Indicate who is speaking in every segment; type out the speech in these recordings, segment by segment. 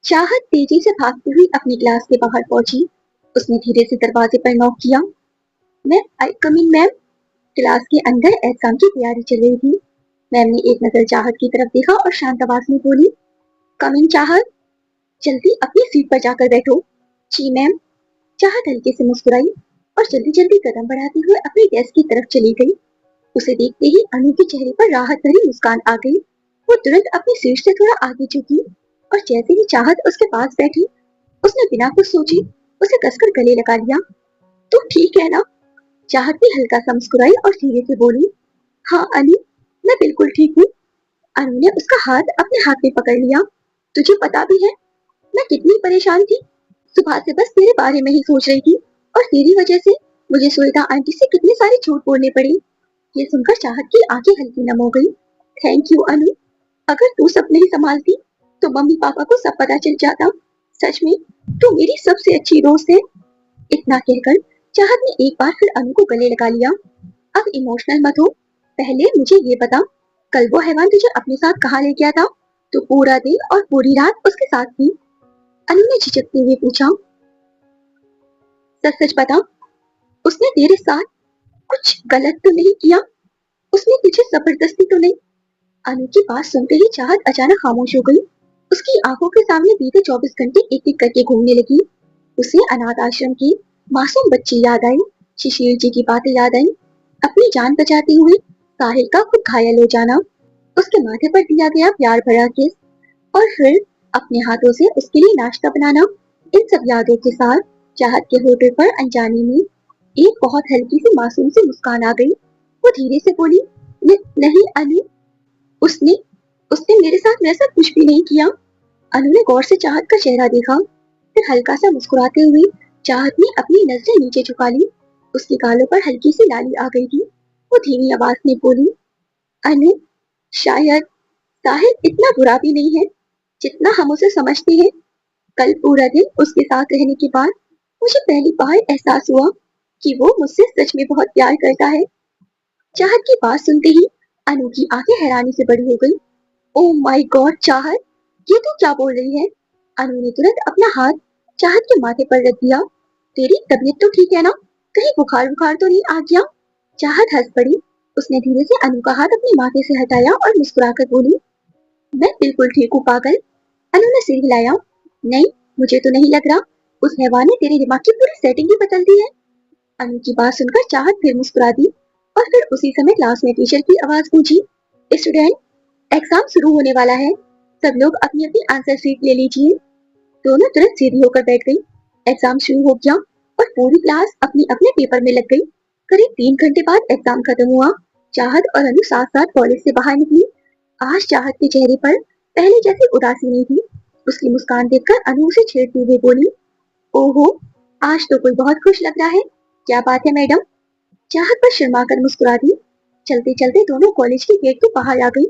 Speaker 1: चाहत तेजी से भागती हुई अपनी क्लास के बाहर पहुंची। उसने धीरे से दरवाजे पर नॉक किया। मैं आई कम इन मैम। क्लास के अंदर एग्जाम की तैयारी चल रही थी। मैम ने एक नजर चाहत की तरफ देखा और शांत आवाज में बोली, कम इन चाहत, जल्दी अपनी सीट पर जाकर बैठो। जी मैम। चाहत हल्के से मुस्कुराई और जल्दी जल्दी कदम बढ़ाते हुए अपनी डेस्क की तरफ चली गई। उसे देखते ही अनु के चेहरे पर राहत भरी मुस्कान आ गई। वो तुरंत अपनी सीट से थोड़ा आगे झुकी और जैसे ही चाहत उसके पास बैठी, उसने बिना कुछ सोचे उसे कसकर गले लगा लिया। तुम ठीक है ना? चाहत ने हल्का सा मुस्कुराई और धीरे से बोली, हाँ अनु, मैं बिल्कुल ठीक हूँ। अनु ने उसका हाथ अपने हाथ में पकड़ लिया। तुझे पता भी है मैं कितनी परेशान थी। सुबह से बस तेरे बारे में ही सोच रही थी और तेरी वजह से मुझे सुनीता आंटी से कितनी सारी झूठ बोलने पड़ी। ये सुनकर चाहत की आंखें हल्की नम हो गई। थैंक यू अनु। अगर तू सब नहीं संभालती तो मम्मी पापा को सब पता चल जाता। सच में तू मेरी सबसे अच्छी दोस्त है। इतना कहकर चाहत ने एक बार फिर अनु को गले लगा लिया। अब इमोशनल मत हो। पहले मुझे ये बता, कल वो हैवान तुझे अपने साथ कहाँ ले गया था? तो पूरा दिन और पूरी रात उसके साथ थी। अनु ने झिझकते हुए पूछा। सच सच बता, उसने तेरे साथ कुछ गलत तो नहीं किया? उसने तुझे जबरदस्ती तो नहीं? अनु की बात सुनते ही चाहत अचानक खामोश हो गई। उसकी आंखों के सामने बीते 24 घंटे एक एक करके घूमने लगी। उसे अनाथ आश्रम की मासूम बच्ची याद आई, शिशिर जी की बातें याद आई, अपनी जान बचाते हुए साहिल का खुद घायल हो जाना, उसके माथे पर दिया गया प्यार भरा किस, और फिर अपने हाथों से उसके लिए नाश्ता बनाना। इन सब यादों के साथ चाहत के होठों पर अनजाने में एक बहुत हल्की सी मासूम सी मुस्कान आ गई। वो धीरे से बोली, नहीं अनु, उसने उसने मेरे साथ वैसा कुछ भी नहीं किया। अनु ने गौर से चाहत का चेहरा देखा, फिर हल्का सा मुस्कुराते हुए चाहत ने अपनी नजरें नीचे झुका ली। उसके गालों पर हल्की सी लाली आ गई थी। वो धीमी आवाज में बोली, अनु, शायद साहिद इतना बुरा भी नहीं है जितना हम उसे समझते हैं। कल पूरा दिन उसके साथ रहने के बाद मुझे पहली बार एहसास हुआ कि वो मुझसे सच में बहुत प्यार करता है। चाहत की बात सुनते ही अनु की आंखें हैरानी से बड़ी हो गई। ओह माय गॉड चाहत, ये तू क्या बोल रही है? अनु ने तुरंत अपना हाथ चाहत के माथे पर रख दिया। तेरी तबीयत तो ठीक है ना? कहीं बुखार बुखार तो नहीं आ गया? चाहत हंस पड़ी। उसने धीरे से अनु का हाथ अपने माथे से हटाया और मुस्कुराकर बोली, मैं बिल्कुल ठीक हूँ पागल। अनु ने सिर हिलाया। नहीं, मुझे तो नहीं लग रहा। उस हैवान ने तेरे दिमाग की पूरी सेटिंग ही बदल दी है। अनु की बात सुनकर चाहत फिर मुस्कुरा दी और फिर उसी समय क्लास में टीचर की आवाज गूंजी, स्टूडेंट, एग्जाम शुरू होने वाला है। सब लोग अपनी अपनी आंसर शीट ले लीजिए। दोनों तुरंत सीधी होकर बैठ गई। एग्जाम शुरू हो गया और पूरी क्लास अपनी अपने पेपर में लग गई। करीब 3 घंटे बाद एग्जाम खत्म हुआ। चाहत और अनु साथ साथ कॉलेज से बाहर निकली। आज चाहत के चेहरे पर पहले जैसी उदासी नहीं थी। उसकी मुस्कान देखकर अनु उसे छेड़ते हुए बोली, ओहो, आज तो कोई बहुत खुश लग रहा है। क्या बात है मैडम? चाहत पर शर्मा कर मुस्कुरा दी। चलते चलते दोनों कॉलेज के गेट के बाहर आ गई।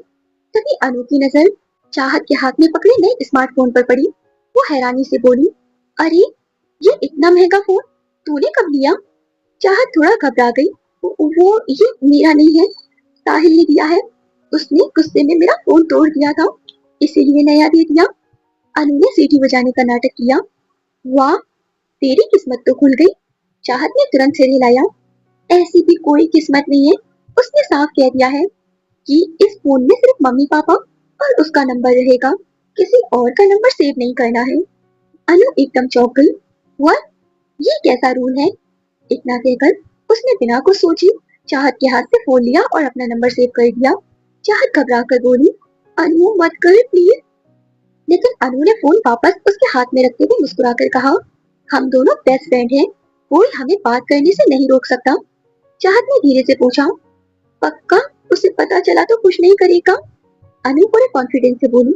Speaker 1: तभी अनु की नजर चाहत के हाथ में पकड़े नए स्मार्टफोन पर पड़ी। वो हैरानी से बोली, अरे, ये इतना महंगा फोन तूने कब लिया? चाहत थोड़ा घबरा गई। वो ये मेरा नहीं है, साहिल ने दिया है। उसने गुस्से में मेरा फोन तोड़ दिया था, इसीलिए नया दे दिया। अनु ने सीटी बजाने का नाटक किया। वाह, तेरी किस्मत तो खुल गई। चाहत ने तुरंत सिर हिलाया। ऐसी भी कोई किस्मत नहीं है। उसने साफ कह दिया है कि इस फोन में सिर्फ मम्मी पापा और उसका नंबर रहेगा, किसी और का नंबर सेव नहीं करना है। अनु एकदम चौंक गई। व्हाट? ये कैसा रूल है? इतना कहकर उसने बिना कुछ सोचे चाहत के हाथ से फोन लिया और अपना नंबर सेव कर दिया। चाहत घबरा कर बोली, अनु मत कर प्लीज। लेकिन अनु ने फोन वापस उसके हाथ में रखते हुए मुस्कुराकर कहा, हम दोनों बेस्ट फ्रेंड हैं, कोई हमें बात करने से नहीं रोक सकता। चाहत ने धीरे से पूछा, पक्का? उसे पता चला तो कुछ नहीं करेगा? अनु पूरे कॉन्फिडेंस से बोली,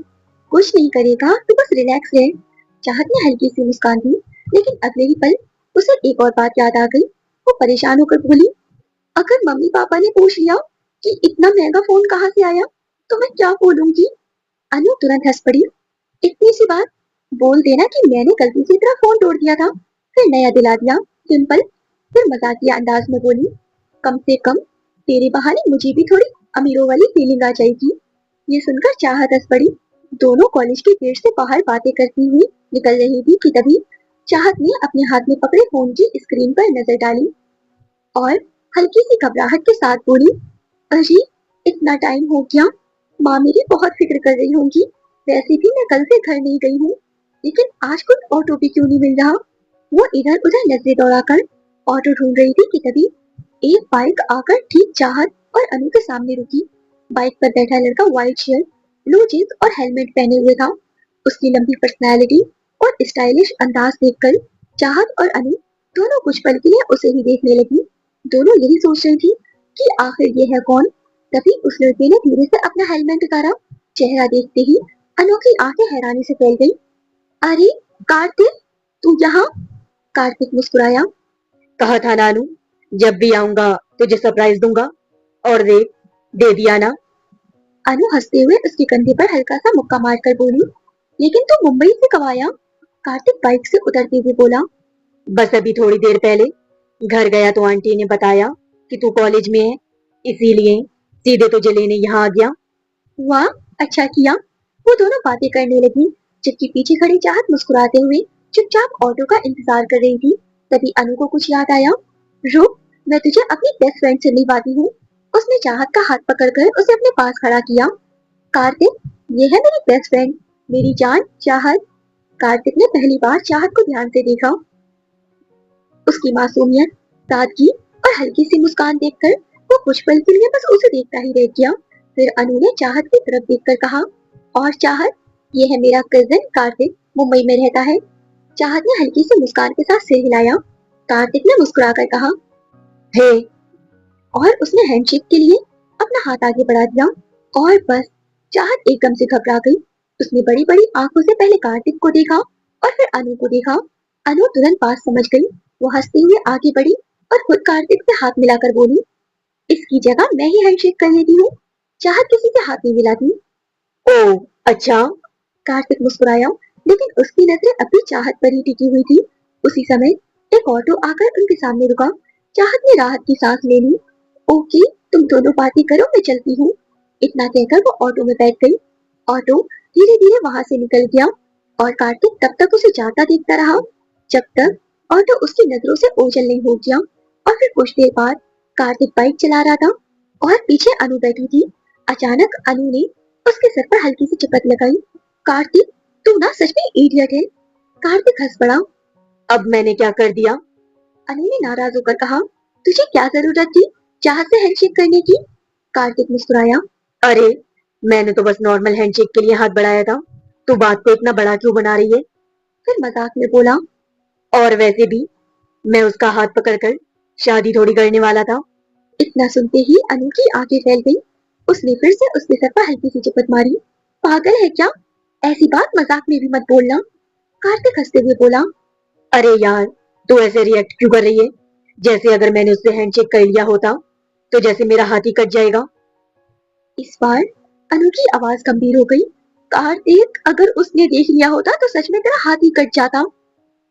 Speaker 1: कुछ नहीं करेगा, तू बस रिलैक्स रहे। चाहत ने हल्की सी मुस्कान दी, लेकिन अगले ही पल उसे एक और बात याद आ गई। वो परेशान होकर बोली, अगर मम्मी पापा ने पूछ लिया कि इतना महंगा फोन कहाँ से आया तो मैं क्या बोलूंगी? अनु तुरंत हंस पड़ी। इतनी सी बात, बोल देना कि मैंने गलती से तेरा फोन तोड़ दिया था, फिर नया दिला दिया। सिंपल। फिर मजाकिया अंदाज में बोली, कम से कम तेरे बहाने मुझे भी थोड़ी अमीरों वाली फीलिंग आ जाएगी। ये सुनकर चाहत हंस पड़ी। दोनों कॉलेज के गेट से बाहर बातें करती हुई निकल रही थी कि तभी चाहत ने अपने हाथ में पकड़े फोन की स्क्रीन पर नजर डाली और हल्की सी घबराहट के साथ बोली, अरे इतना टाइम हो गया, माँ मेरी बहुत फिक्र कर रही होंगी। वैसे भी मैं कल से घर नहीं गई हूँ, लेकिन आज कोई ऑटो भी क्यों नहीं मिल रहा। वो इधर उधर नजरें दौड़ाकर ऑटो ढूंढ रही थी कि तभी एक बाइक आकर ठीक चाहत और अनु के सामने रुकी। बाइक पर बैठा लड़का व्हाइट शर्ट, ब्लू जींस और हेलमेट पहने हुए था। उसकी लंबी पर्सनैलिटी और स्टाइलिश अंदाज देखकर चाहत और अनु दोनों कुछ पल के लिए उसे ही देखने लगी। दोनों यही सोच रही थी कि आखिर ये है कौन। तभी उस लड़के ने धीरे से अपना हेलमेट उतारा। चेहरा देखते ही अनु की आंखें हैरानी से फैल गई। अरे कार्तिक, तू यहाँ? कार्तिक मुस्कुराया।
Speaker 2: कहा था नानू, जब भी आऊंगा तुझे सरप्राइज दूंगा, और दे दिया ना।
Speaker 1: अनु हंसते हुए उसके कंधे पर हल्का सा मुक्का मारकर बोली, लेकिन तू मुंबई से कब आया? कार्तिक बाइक से उतरते हुए बोला।
Speaker 2: बस अभी थोड़ी देर पहले घर गया तो आंटी ने बताया कि तू कॉलेज में है, इसीलिए सीधे तुझे लेने यहाँ आ गया।
Speaker 1: वाह, अच्छा किया। वो दोनों बातें करने लगी, जबकि पीछे खड़ी चाहत मुस्कुराते हुए चुपचाप ऑटो का इंतजार कर रही थी। तभी अनु को कुछ याद आया। रुक, मैं तुझे अपनी बेस्ट फ्रेंड से मिलवाती हूँ। उसने चाहत का हाथ पकड़कर उसे अपने पास खड़ा किया। कार्तिक, ये है मेरी बेस्ट फ्रेंड, मेरी जान चाहत। कार्तिक ने पहली बार चाहत को ध्यान से देखा। उसकी मासूमियत, सादगी और हल्की सी मुस्कान देखकर वो कुछ पल के लिए बस उसे देखता ही रह गया। फिर अनु ने चाहत की तरफ देखकर कहा, और चाहत, ये है मेरा कजिन कार्तिक, मुंबई में रहता है। चाहत ने हल्की सी मुस्कान के साथ सिर हिलाया। कार्तिक ने मुस्कुराकर कहा,
Speaker 2: हे।
Speaker 1: और उसने हैंडशेक के लिए अपना हाथ आगे बढ़ा दिया। और बस चाहत एकदम से घबरा गई। उसने बड़ी बड़ी आंखों से पहले कार्तिक को देखा और फिर अनु को देखा। अनु तुरंत बात समझ गई। वो हंसते हुए आगे बढ़ी और खुद कार्तिक से हाथ मिलाकर बोली, इसकी जगह मैं ही हैंडशेक कर लेती हूँ। चाहत किसी से हाथ नहीं मिलाती।
Speaker 2: ओ अच्छा।
Speaker 1: कार्तिक मुस्कुराया, लेकिन उसकी नजरें अभी चाहत पर ही टिकी हुई थी। उसी समय एक ऑटो आकर उनके सामने रुका। चाहत ने राहत की सांस ले ली। ओके, तुम दोनों बातें करो, मैं चलती हूँ। इतना कहकर वो ऑटो में बैठ गई। ऑटो धीरे धीरे वहां से निकल गया और कार्तिक तब तक उसे जाता देखता रहा जब तक ऑटो उसकी नजरों से ओझल नहीं हो गया। और फिर कुछ देर बाद कार्तिक बाइक चला रहा था और पीछे अनु बैठी थी। अचानक अनु ने उसके सर पर हल्की सी चपत लगाई। कार्तिक, तू ना सच में इडियट है। कार्तिक हंस पड़ा।
Speaker 2: अब मैंने क्या कर दिया?
Speaker 1: अनु ने नाराज होकर कहा, तुझे क्या जरूरत थी चाहत से हैंडशेक करने की? कार्तिक मुस्कुराया।
Speaker 2: अरे, मैंने तो बस नॉर्मल हैंडशेक के लिए हाथ बढ़ाया था, तू बात को इतना बड़ा क्यों बना रही है?
Speaker 1: फिर मजाक में बोला,
Speaker 2: और वैसे भी मैं उसका हाथ पकड़कर शादी थोड़ी करने वाला था।
Speaker 1: इतना सुनते ही अनु की आंखें फैल गई। उसने फिर से उसके सर पर हल्की सी चपत मारी। पागल है क्या? ऐसी बात मजाक में भी मत बोलना। कार्तिक हंसते हुए बोला।
Speaker 2: अरे यार, तू ऐसे रिएक्ट क्यों कर रही है, जैसे अगर मैंने उससे हैंडशेक कर लिया होता तो जैसे मेरा हाथ ही कट जाएगा।
Speaker 1: इस बार अनु की आवाज गंभीर हो गई। कार्तिक, अगर उसने देख लिया होता तो सच में तेरा हाथ ही कट जाता।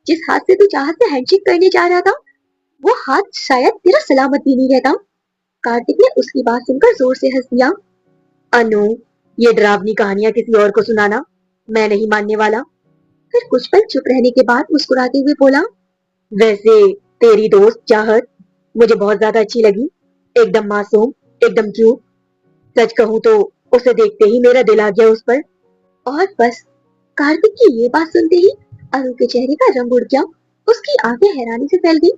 Speaker 1: जिस हाथ से तू चाहत से हैंडशेक करने जा रहा था, वो हाथ शायद तेरा सलामत भी नहीं रहता। कार्तिक ने उसकी बात सुनकर जोर से हंस दिया।
Speaker 2: अनु, ये डरावनी कहानियां किसी और को सुनाना मैं नहीं मानने वाला।
Speaker 1: फिर कुछ पल चुप रहने के बाद मुस्कुराते हुए बोला,
Speaker 2: वैसे तेरी दोस्त चाहत मुझे बहुत ज्यादा अच्छी लगी, एकदम मासूम, एकदम क्यूट। सच कहूँ तो उसे देखते ही मेरा दिल आ गया उस पर।
Speaker 1: और बस कार्तिक की ये बात सुनते ही अनु के चेहरे का रंग उड़ गया। उसकी आंखें हैरानी से फैल गई।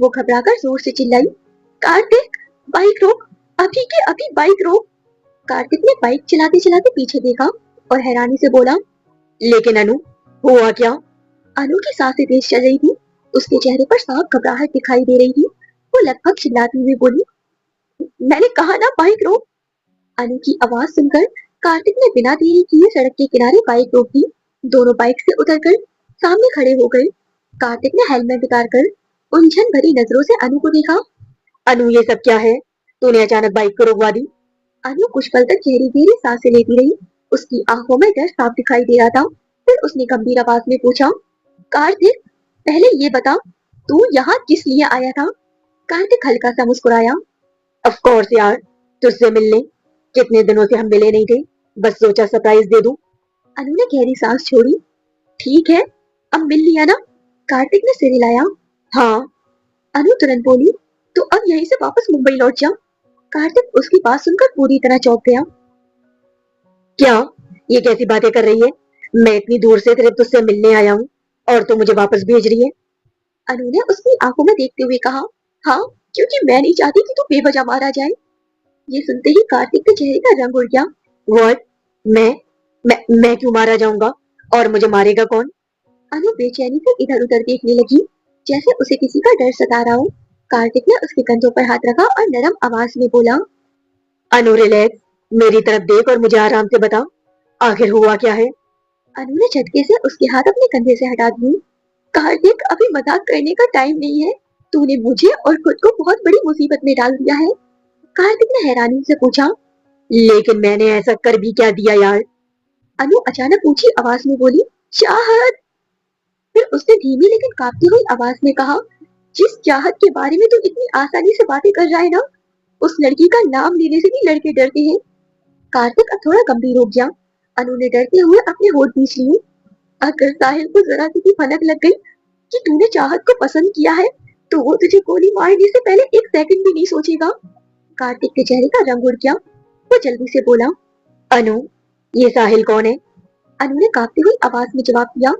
Speaker 1: वो घबराकर जोर से चिल्लाई, कार्तिक, बाइक रोक, अभी के अभी बाइक रोक। कार्तिक ने बाइक चलाते चलाते पीछे देखा और हैरानी से बोला,
Speaker 2: लेकिन अनु, हुआ क्या?
Speaker 1: अनु की सांसें तेज चल रही थी। उसके चेहरे पर साफ घबराहट दिखाई दे रही थी। वो लगभग चिल्लाती हुई बोली, मैंने कहा ना बाइक रोक। अनु की आवाज सुनकर कार्तिक ने बिना देरी किए सड़क के किनारे बाइक रोक दी। दोनों बाइक से उतरकर सामने खड़े हो गए। कार्तिक ने हेलमेट उतारकर उलझन भरी नजरों से अनु को देखा।
Speaker 2: अनु, ये सब क्या है? तूने अचानक बाइक को रोकवा दी।
Speaker 1: अनु कुछ पल तक गहरी गहरी सांसें लेती रही। उसकी आंखों में डर साफ दिखाई दे रहा था। फिर उसने गंभीर आवाज में पूछा, कार्तिक, पहले ये बता, तू यहाँ किस लिए आया था? कार्तिक हल्का सा मुस्कुराया।
Speaker 2: ऑफ कोर्स यार, तुझसे मिलने। कितने दिनों से हम मिले नहीं थे, बस सोचा सरप्राइज दे दूं।
Speaker 1: अनु ने गहरी सांस छोड़ी। ठीक है, अब मिल लिया ना? कार्तिक ने सिर हिलाया।
Speaker 2: हाँ।
Speaker 1: अनु तुरंत बोली, तो अब यहीं से वापस मुंबई लौट जा। कार्तिक उसकी बात सुनकर पूरी तरह चौंक गया।
Speaker 2: क्या? ये कैसी बातें कर रही है? मैं इतनी दूर से सिर्फ तुझसे मिलने आया हूँ और तू मुझे वापस भेज रही है?
Speaker 1: अनु ने उसकी आंखों में देखते हुए कहा, हाँ, क्योंकि मैं नहीं चाहती कि तू बेवजह मारा जाए। ये सुनते ही कार्तिक के चेहरे का रंग उड़ गया।
Speaker 2: व्हाट? मैं मैं क्यों मारा जाऊंगा? और मुझे मारेगा कौन?
Speaker 1: अनु बेचैनी से इधर उधर देखने लगी, जैसे उसे किसी का डर सता रहा हो। कार्तिक ने उसके कंधों पर हाथ रखा और नरम आवाज में बोला,
Speaker 2: अनु रिलैक्स, मेरी तरफ देख और मुझे आराम से बता, आखिर हुआ क्या है?
Speaker 1: अनु ने झटके से उसके हाथ अपने कंधे से हटा दिए। कार्तिक, अभी मजाक करने का टाइम नहीं है। तूने मुझे और खुद को बहुत बड़ी मुसीबत में डाल दिया है। कार्तिक ने हैरानी से पूछा।
Speaker 2: लेकिन मैंने ऐसा कर भी क्या दिया यार?
Speaker 1: अनु अचानक ऊंची आवाज में बोली, चाहत। फिर उसने धीमी लेकिन कांपती हुई आवाज में कहा, जिस चाहत के बारे में तू इतनी आसानी से बातें कर रहा है ना, उस लड़की का नाम लेने से भी लड़के डरते हैं। कार्तिक अब थोड़ा गंभीर हो गया। अनु ने डरते हुए अपने होठ खींच लिए। अगर साहिल को जरा सी भी भनक लग गई कि तूने चाहत को पसंद किया है, तो वो तुझे गोली मारने से पहले एक सेकंड भी नहीं सोचेगा। कार्तिक के चेहरे का रंग उड़ गया। वो जल्दी से बोला,
Speaker 2: अनु, ये साहिल कौन है?
Speaker 1: अनु ने कांपती हुई आवाज में जवाब दिया,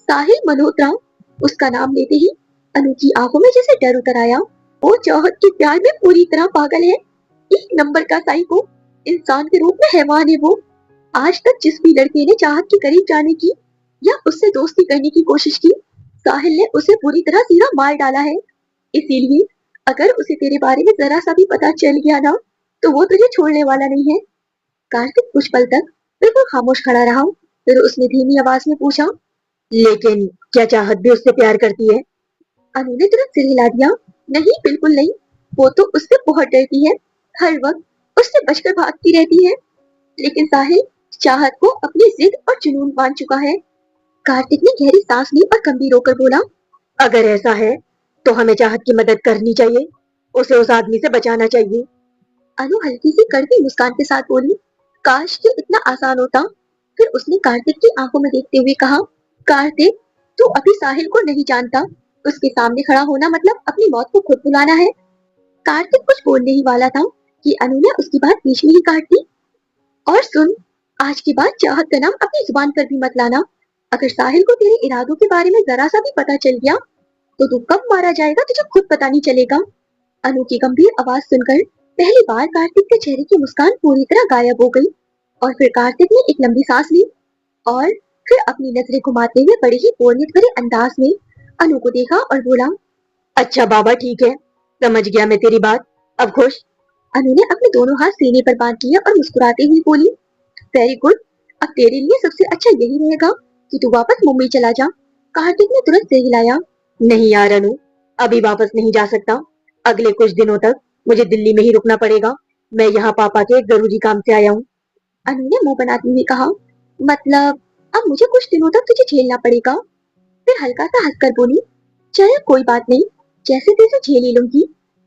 Speaker 1: साहिल मल्होत्रा। उसका नाम लेते ही अनु की आंखों में जैसे डर उतर आया। वो चाहत के प्यार में पूरी तरह पागल है। एक नंबर का साइको, इंसान के रूप में हैवान है वो। आज तक जिस भी लड़के ने चाहत के करीब जाने की या उससे दोस्ती करने की कोशिश की, साहिल ने उसे पूरी तरह सीधा मार डाला है। इसीलिए अगर उसे तेरे बारे में जरा सा भी पता चल गया ना, तो वो तुझे छोड़ने वाला नहीं है। कार्तिक कुछ पल तक बिल्कुल खामोश खड़ा रहा। फिर उसने धीमी आवाज में पूछा,
Speaker 2: लेकिन क्या चाहत भी उससे प्यार करती है?
Speaker 1: अनु ने तुरंत सिर हिला दिया। नहीं, बिल्कुल नहीं। वो तो उससे बहुत डरती है, हर वक्त उससे बचकर भागती रहती है। लेकिन साहिल चाहत को अपनी जिद और जुनून मान चुका है। कार्तिक ने गहरी सांस ली और गंभीर होकर बोला,
Speaker 2: अगर ऐसा है तो हमें चाहत की मदद करनी चाहिए, उसे उस आदमी से बचाना चाहिए।
Speaker 1: अनु हल्की सी कड़वी मुस्कान के साथ बोली, काश ये इतना आसान होता। फिर उसने कार्तिक की आंखों में देखते हुए कहा, कार्तिक, तू अभी साहिल को नहीं जानता। उसके सामने खड़ा होना मतलब अपनी मौत को खुद बुलाना है। कार्तिक कुछ बोलने ही वाला था कि अनु ने उसकी बात बीच में ही काट दी। और सुन, आज के बाद चाहत का नाम अपनी जुबान पर भी मत लाना। अगर साहिल को तेरे इरादों के बारे में जरा सा भी पता चल गया, तो तू कब मारा जाएगा तुझे खुद पता नहीं चलेगा। अनु की गंभीर आवाज सुनकर पहली बार कार्तिक के चेहरे की मुस्कान पूरी तरह गायब हो गई। और फिर कार्तिक ने एक लंबी सांस ली और फिर अपनी नजरें घुमाते हुए बड़े ही बोरियत भरे अंदाज में अनु को देखा और बोला,
Speaker 2: अच्छा बाबा, ठीक है, समझ गया मैं तेरी बात। अब खुश?
Speaker 1: अनु ने अपने दोनों हाथ सीने पर बांध लिए और मुस्कुराते हुए बोली, वेरी गुड। अब तेरे लिए सबसे अच्छा यही रहेगा कि तू वापस मुंबई चला जा। कार्तिक ने तुरंत सिर हिलाया।
Speaker 2: नहीं यार अनु, अभी वापस नहीं जा सकता। अगले कुछ दिनों तक मुझे दिल्ली में ही रुकना पड़ेगा। मैं यहाँ पापा के एक जरूरी काम से आया हूँ।
Speaker 1: अनु ने मुंह बनाते हुए कहा, मतलब अब मुझे कुछ दिनों तक तुझे झेलना पड़ेगा। फिर हल्का सा हंसकर बोली, चल कोई बात नहीं, जैसे तैसे झेल ही लूंगी।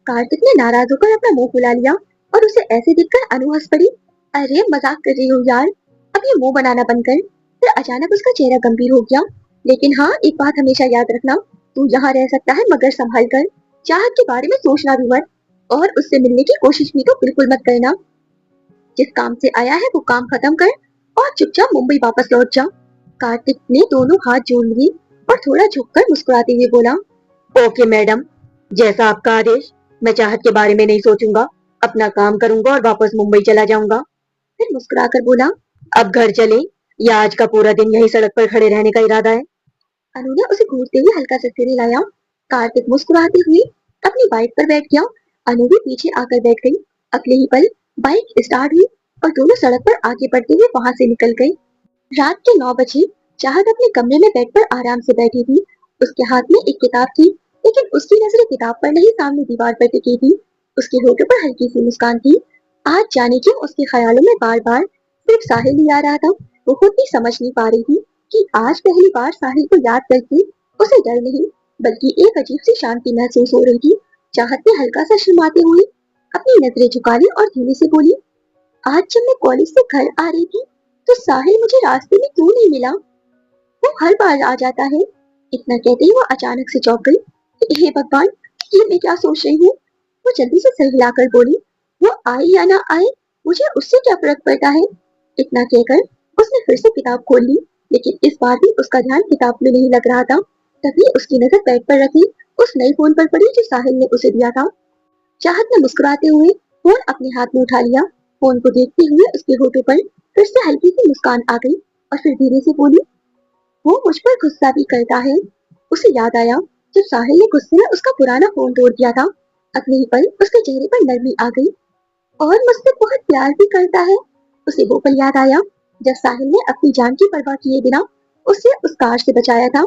Speaker 1: कार्तिक ने नाराज होकर अपना मुंह फुला लिया और उसे ऐसे देखकर अनु हंस पड़ी। अरे मजाक कर रही हो यार, अब ये मुंह बनाना बंद कर। फिर अचानक उसका चेहरा गंभीर हो गया। लेकिन हाँ, एक बात हमेशा याद रखना, तू यहाँ रह सकता है मगर संभल कर। चाहत के बारे में सोचना भी मत और उससे मिलने की कोशिश भी तो बिल्कुल मत करना। जिस काम से आया है वो काम खत्म कर और चुपचाप मुंबई वापस लौट जा। कार्तिक ने दोनों हाथ जोड़ लिए और थोड़ा झुककर मुस्कुराते हुए बोला,
Speaker 2: ओके मैडम, जैसा आपका आदेश। मैं चाहत के बारे में नहीं सोचूंगा, अपना काम करूंगा और वापस मुंबई चला जाऊंगा।
Speaker 1: फिर मुस्कुराकर बोला,
Speaker 2: अब घर चले या आज का पूरा दिन यही सड़क पर खड़े रहने का इरादा है?
Speaker 1: अनु ने उसे घूरते हुए हल्का सा सिर हिलाया। कार्तिक मुस्कुराते हुए अपनी बाइक पर बैठ गया। अनु भी पीछे आकर बैठ गई। अगले ही पल बाइक स्टार्ट हुई और दोनों सड़क पर आगे बढ़ते हुए वहां से निकल गई। रात के 9 बजे चाहत अपने कमरे में बेड पर आराम से बैठी थी। उसके हाथ में एक किताब थी, लेकिन उसकी नजरें किताब पर नहीं सामने दीवार पर टिकी थी। उसके होठों पर हल्की सी मुस्कान थी। आज जाने क्यों उसके ख्यालों में बार बार सिर्फ साहिल ही आ रहा था। वो खुद भी समझ नहीं पा रही थी कि आज पहली बार साहिल को याद करके उसे डर नहीं बल्कि एक अजीब सी शांति महसूस हो रही थी। चाहत ने हल्का सा शर्माते हुए अपनी नजरें झुका ली और धीरे से बोली, आज जब मैं कॉलेज से घर आ रही थी तो साहिल मुझे रास्ते में क्यों नहीं मिला? वो हर बार आ जाता है। इतना कहते ही वो अचानक से चौंक गई। हे भगवान, ये मैं क्या सोच रही हूँ? वो जल्दी से सिर हिलाकर बोली, वो आए या ना आए, मुझे उससे क्या फर्क पड़ता है? इतना कहकर उसने फिर से किताब खोल ली, लेकिन इस बार भी उसका ध्यान किताब में नहीं लग रहा था। तभी उसकी नजर बैग पर रखी उस नई फोन पर पड़ी जो साहिल ने उसे दिया था। चाहत ने मुस्कुराते हुए फोन अपने हाथ में उठा लिया। फोन को देखते हुए उसके होठों पर फिर से हल्की सी मुस्कान आ गई और फिर धीरे से बोली, वो मुझ पर गुस्सा भी करता है। उसे याद आया जब साहिल ने गुस्से में उसका पुराना फोन तोड़ दिया था। अगले ही पल उसके चेहरे पर नरमी आ गई। और मुझसे बहुत प्यार भी करता है। उसे वो पल याद आया जब साहिल ने अपनी जान की परवाह किए बिना उसे उस कार से बचाया था।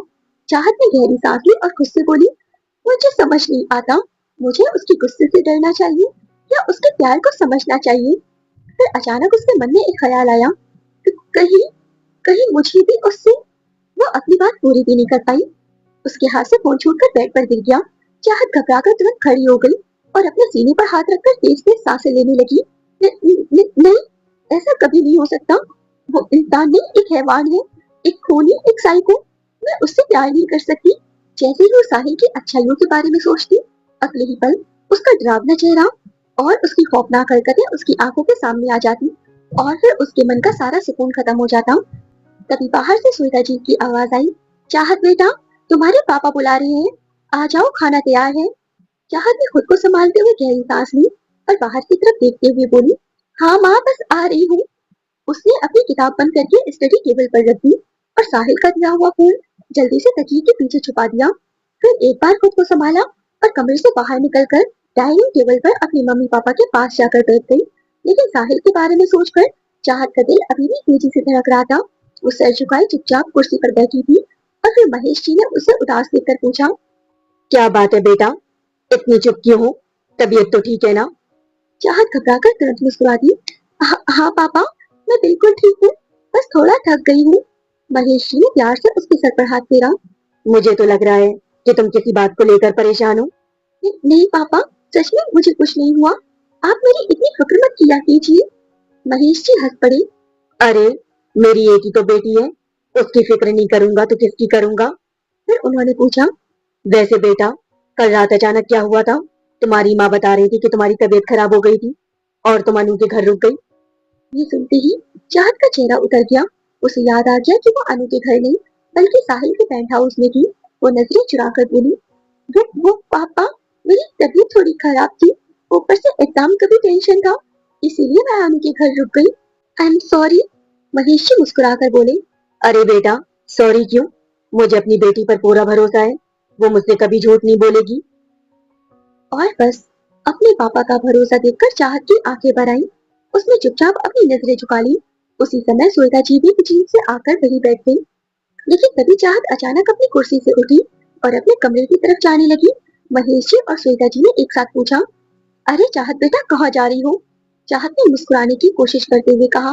Speaker 1: चाहत ने गहरी सांस ली और खुद से बोली, मुझे समझ नहीं आता, मुझे उसके गुस्से से डरना चाहिए या उसके प्यार को समझना चाहिए। फिर अचानक उसके मन में एक ख्याल आया कि कहीं कहीं मुझे भी उससे। वो अपनी बात पूरी भी नहीं कर पाई। उसके हाथ से फोन छूटकर बेड पर गिर गया। चाहत घबराकर तुरंत खड़ी हो गई और अपने सीने पर हाथ रखकर तेज तेज सांसें लेने लगी। नहीं, ऐसा कभी नहीं हो सकता। वो इंसान नहीं, एक हैवान है, एक खूनी, एक साइको। मैं उससे प्यार नहीं कर सकती। जैसे ही वो साहिल की अच्छाइयों के बारे में सोचती, अगले ही पल उसका डरावना चेहरा और उसकी खौफनाक हरकतें उसकी आंखों के सामने आ जाती और फिर उसके मन का सारा सुकून खत्म हो जाता। तभी बाहर से सुनीता जी की आवाज आई, चाहत बेटा, तुम्हारे पापा बुला रहे हैं, आ जाओ, खाना तैयार है। चाहत ने खुद को संभालते हुए गहरी सांस ली और बाहर की तरफ देखते हुए बोली, हाँ माँ, बस आ रही हूँ। उसने अपनी किताब बंद करके स्टडी टेबल पर रख दी और साहिल का दिया हुआ फोन जल्दी से तकिए के पीछे छुपा दिया। फिर एक बार खुद को संभाला और कमरे से बाहर निकलकर डाइनिंग टेबल पर अपने मम्मी पापा के पास जाकर बैठ गई। लेकिन साहिल के बारे में सोचकर चाहत का दिल अभी भी तेजी से धड़क रहा था। वो सर झुकाए चुपचाप कुर्सी पर बैठी थी और फिर महेश जी ने उसे उदास देखकर पूछा,
Speaker 2: क्या बात है बेटा, इतनी चुप क्यों हो? तबीयत तो ठीक है ना?
Speaker 1: चाहत घबराकर तुरंत मुस्कुरा दी, हाँ पापा, मैं बिल्कुल ठीक हूँ, बस थोड़ा थक गई हूँ। महेश जी ने प्यार से उसके सर पर हाथ फेरा।
Speaker 2: मुझे तो लग रहा है कि तुम किसी बात को लेकर परेशान हो।
Speaker 1: नहीं पापा, सच में मुझे कुछ नहीं हुआ, आप मेरी इतनी फिक्र मत किया कीजिए। महेश जी हंस पड़े।
Speaker 2: अरे, मेरी एक ही तो बेटी है, उसकी फिक्र नहीं करूंगा तो किसकी करूंगा?
Speaker 1: फिर उन्होंने पूछा,
Speaker 2: वैसे बेटा, कल रात अचानक क्या हुआ था? तुम्हारी माँ बता रही थी कि तुम्हारी तबीयत खराब हो गई थी और तुम अनु के घर रुक गई।
Speaker 1: ये सुनते ही चाहत का चेहरा उतर गया। उसे याद आ गया कि वो अनु के घर नहीं बल्कि साहिल के पेंट हाउस में थी। वो नजरें चुराकर बोली, वो पापा, मेरी तबीयत थोड़ी खराब थी, ऊपर से एग्जाम का भी टेंशन था, इसीलिए मैं अनु के घर रुक गई। I am sorry. Mahesh ji मुस्कुराकर बोले,
Speaker 2: अरे बेटा, सॉरी क्यों? मुझे अपनी बेटी पर पूरा भरोसा है, वो मुझसे कभी झूठ नहीं बोलेगी।
Speaker 1: और बस अपने पापा का भरोसा देखकर चाहत की आंखें भर आईं। उसने चुपचाप अपनी नजरें झुका ली। उसी समय सुल्ता जी भी जीप से आकर वहीं बैठ गई। लेकिन तभी चाहत अचानक अपनी कुर्सी से उठी और अपने कमरे की तरफ जाने लगी। महेश जी और श्वेता जी ने एक साथ पूछा, अरे चाहत बेटा, कहाँ जा रही हो? चाहत ने मुस्कुराने की कोशिश करते हुए कहा,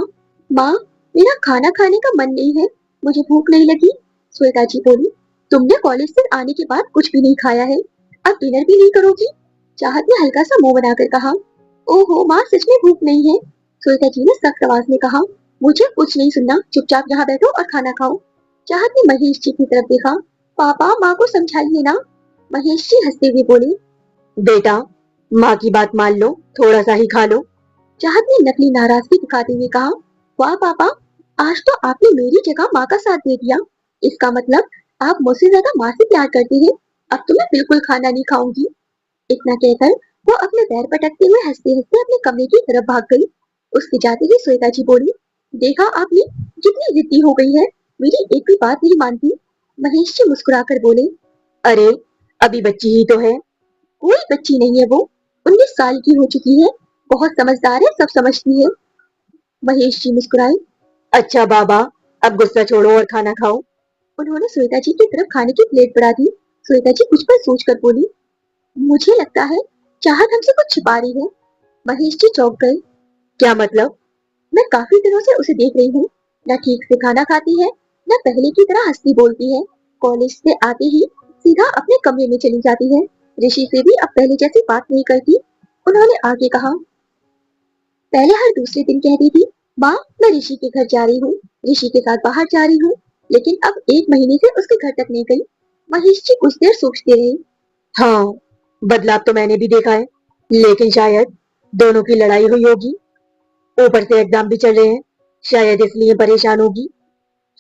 Speaker 1: माँ, मेरा खाना खाने का मन नहीं है, मुझे भूख नहीं लगी। श्वेता जी बोली, तुमने कॉलेज से आने के बाद कुछ भी नहीं खाया है, अब डिनर भी नहीं करोगी? चाहत ने हल्का सा मुंह बनाकर कहा, ओहो माँ, सच में भूख नहीं है। श्वेता जी ने सख्त आवाज में कहा, मुझे कुछ नहीं सुनना, चुपचाप यहाँ बैठो और खाना खाओ। चाहत ने महेश जी की तरफ देखा, पापा, माँ को समझाइए ना। महेश जी हंसते हुए बोले,
Speaker 2: बेटा, माँ की बात मान लो, थोड़ा सा ही खा लो।
Speaker 1: चाहत ने नकली नाराजगी दिखाते हुए कहा, वाह पापा, आज तो आपने मेरी जगह माँ का साथ दे दिया। इसका मतलब आप मुझसे ज्यादा माँ से प्यार करते हैं। अब तो मैं बिल्कुल खाना नहीं खाऊंगी। इतना कहकर वो अपने पैर पटकते हुए हंसते हंसते अपने कमरे की तरफ भाग गई। उसके जाते ही श्वेता जी बोली, देखा आपने, कितनी जिद्दी हो गई है, मेरी एक भी बात नहीं मानती। महेश जी मुस्कुराकर बोले,
Speaker 2: अरे, अभी बच्ची ही तो है।
Speaker 1: कोई बच्ची नहीं है वो, 19 साल की हो चुकी है, बहुत समझदार है, सब समझती है। महेश जी मुस्कुराए।
Speaker 2: अच्छा बाबा, अब गुस्सा छोड़ो और खाना खाओ।
Speaker 1: उन्होंने श्वेता जी की तरफ खाने की प्लेट बढ़ा दी। श्वेता जी कुछ पर सोचकर बोली, मुझे लगता है चाहत हमसे कुछ छिपा रही है। महेश जी चौंक गए।
Speaker 2: क्या मतलब?
Speaker 1: मैं काफी दिनों से उसे देख रही हूँ, न ठीक से खाना खाती है, न पहले की तरह हंसती बोलती है। कॉलेज से आते ही सीधा अपने कमरे में चली जाती है। ऋषि से भी अब पहले जैसी बात नहीं करती। उन्होंने आगे कहा, पहले हर दूसरे दिन कहती थी, माँ, मैं ऋषि के घर जा रही हूँ, ऋषि के साथ बाहर जा रही हूँ, लेकिन अब 1 महीने से उसके घर तक नहीं गई। महेश जी कुछ देर सोचते रहे।
Speaker 2: हाँ, बदलाव तो मैंने भी देखा है, लेकिन शायद दोनों की लड़ाई हुई होगी। ऊपर से एग्जाम भी चल रहे हैं, शायद इसलिए परेशान होगी।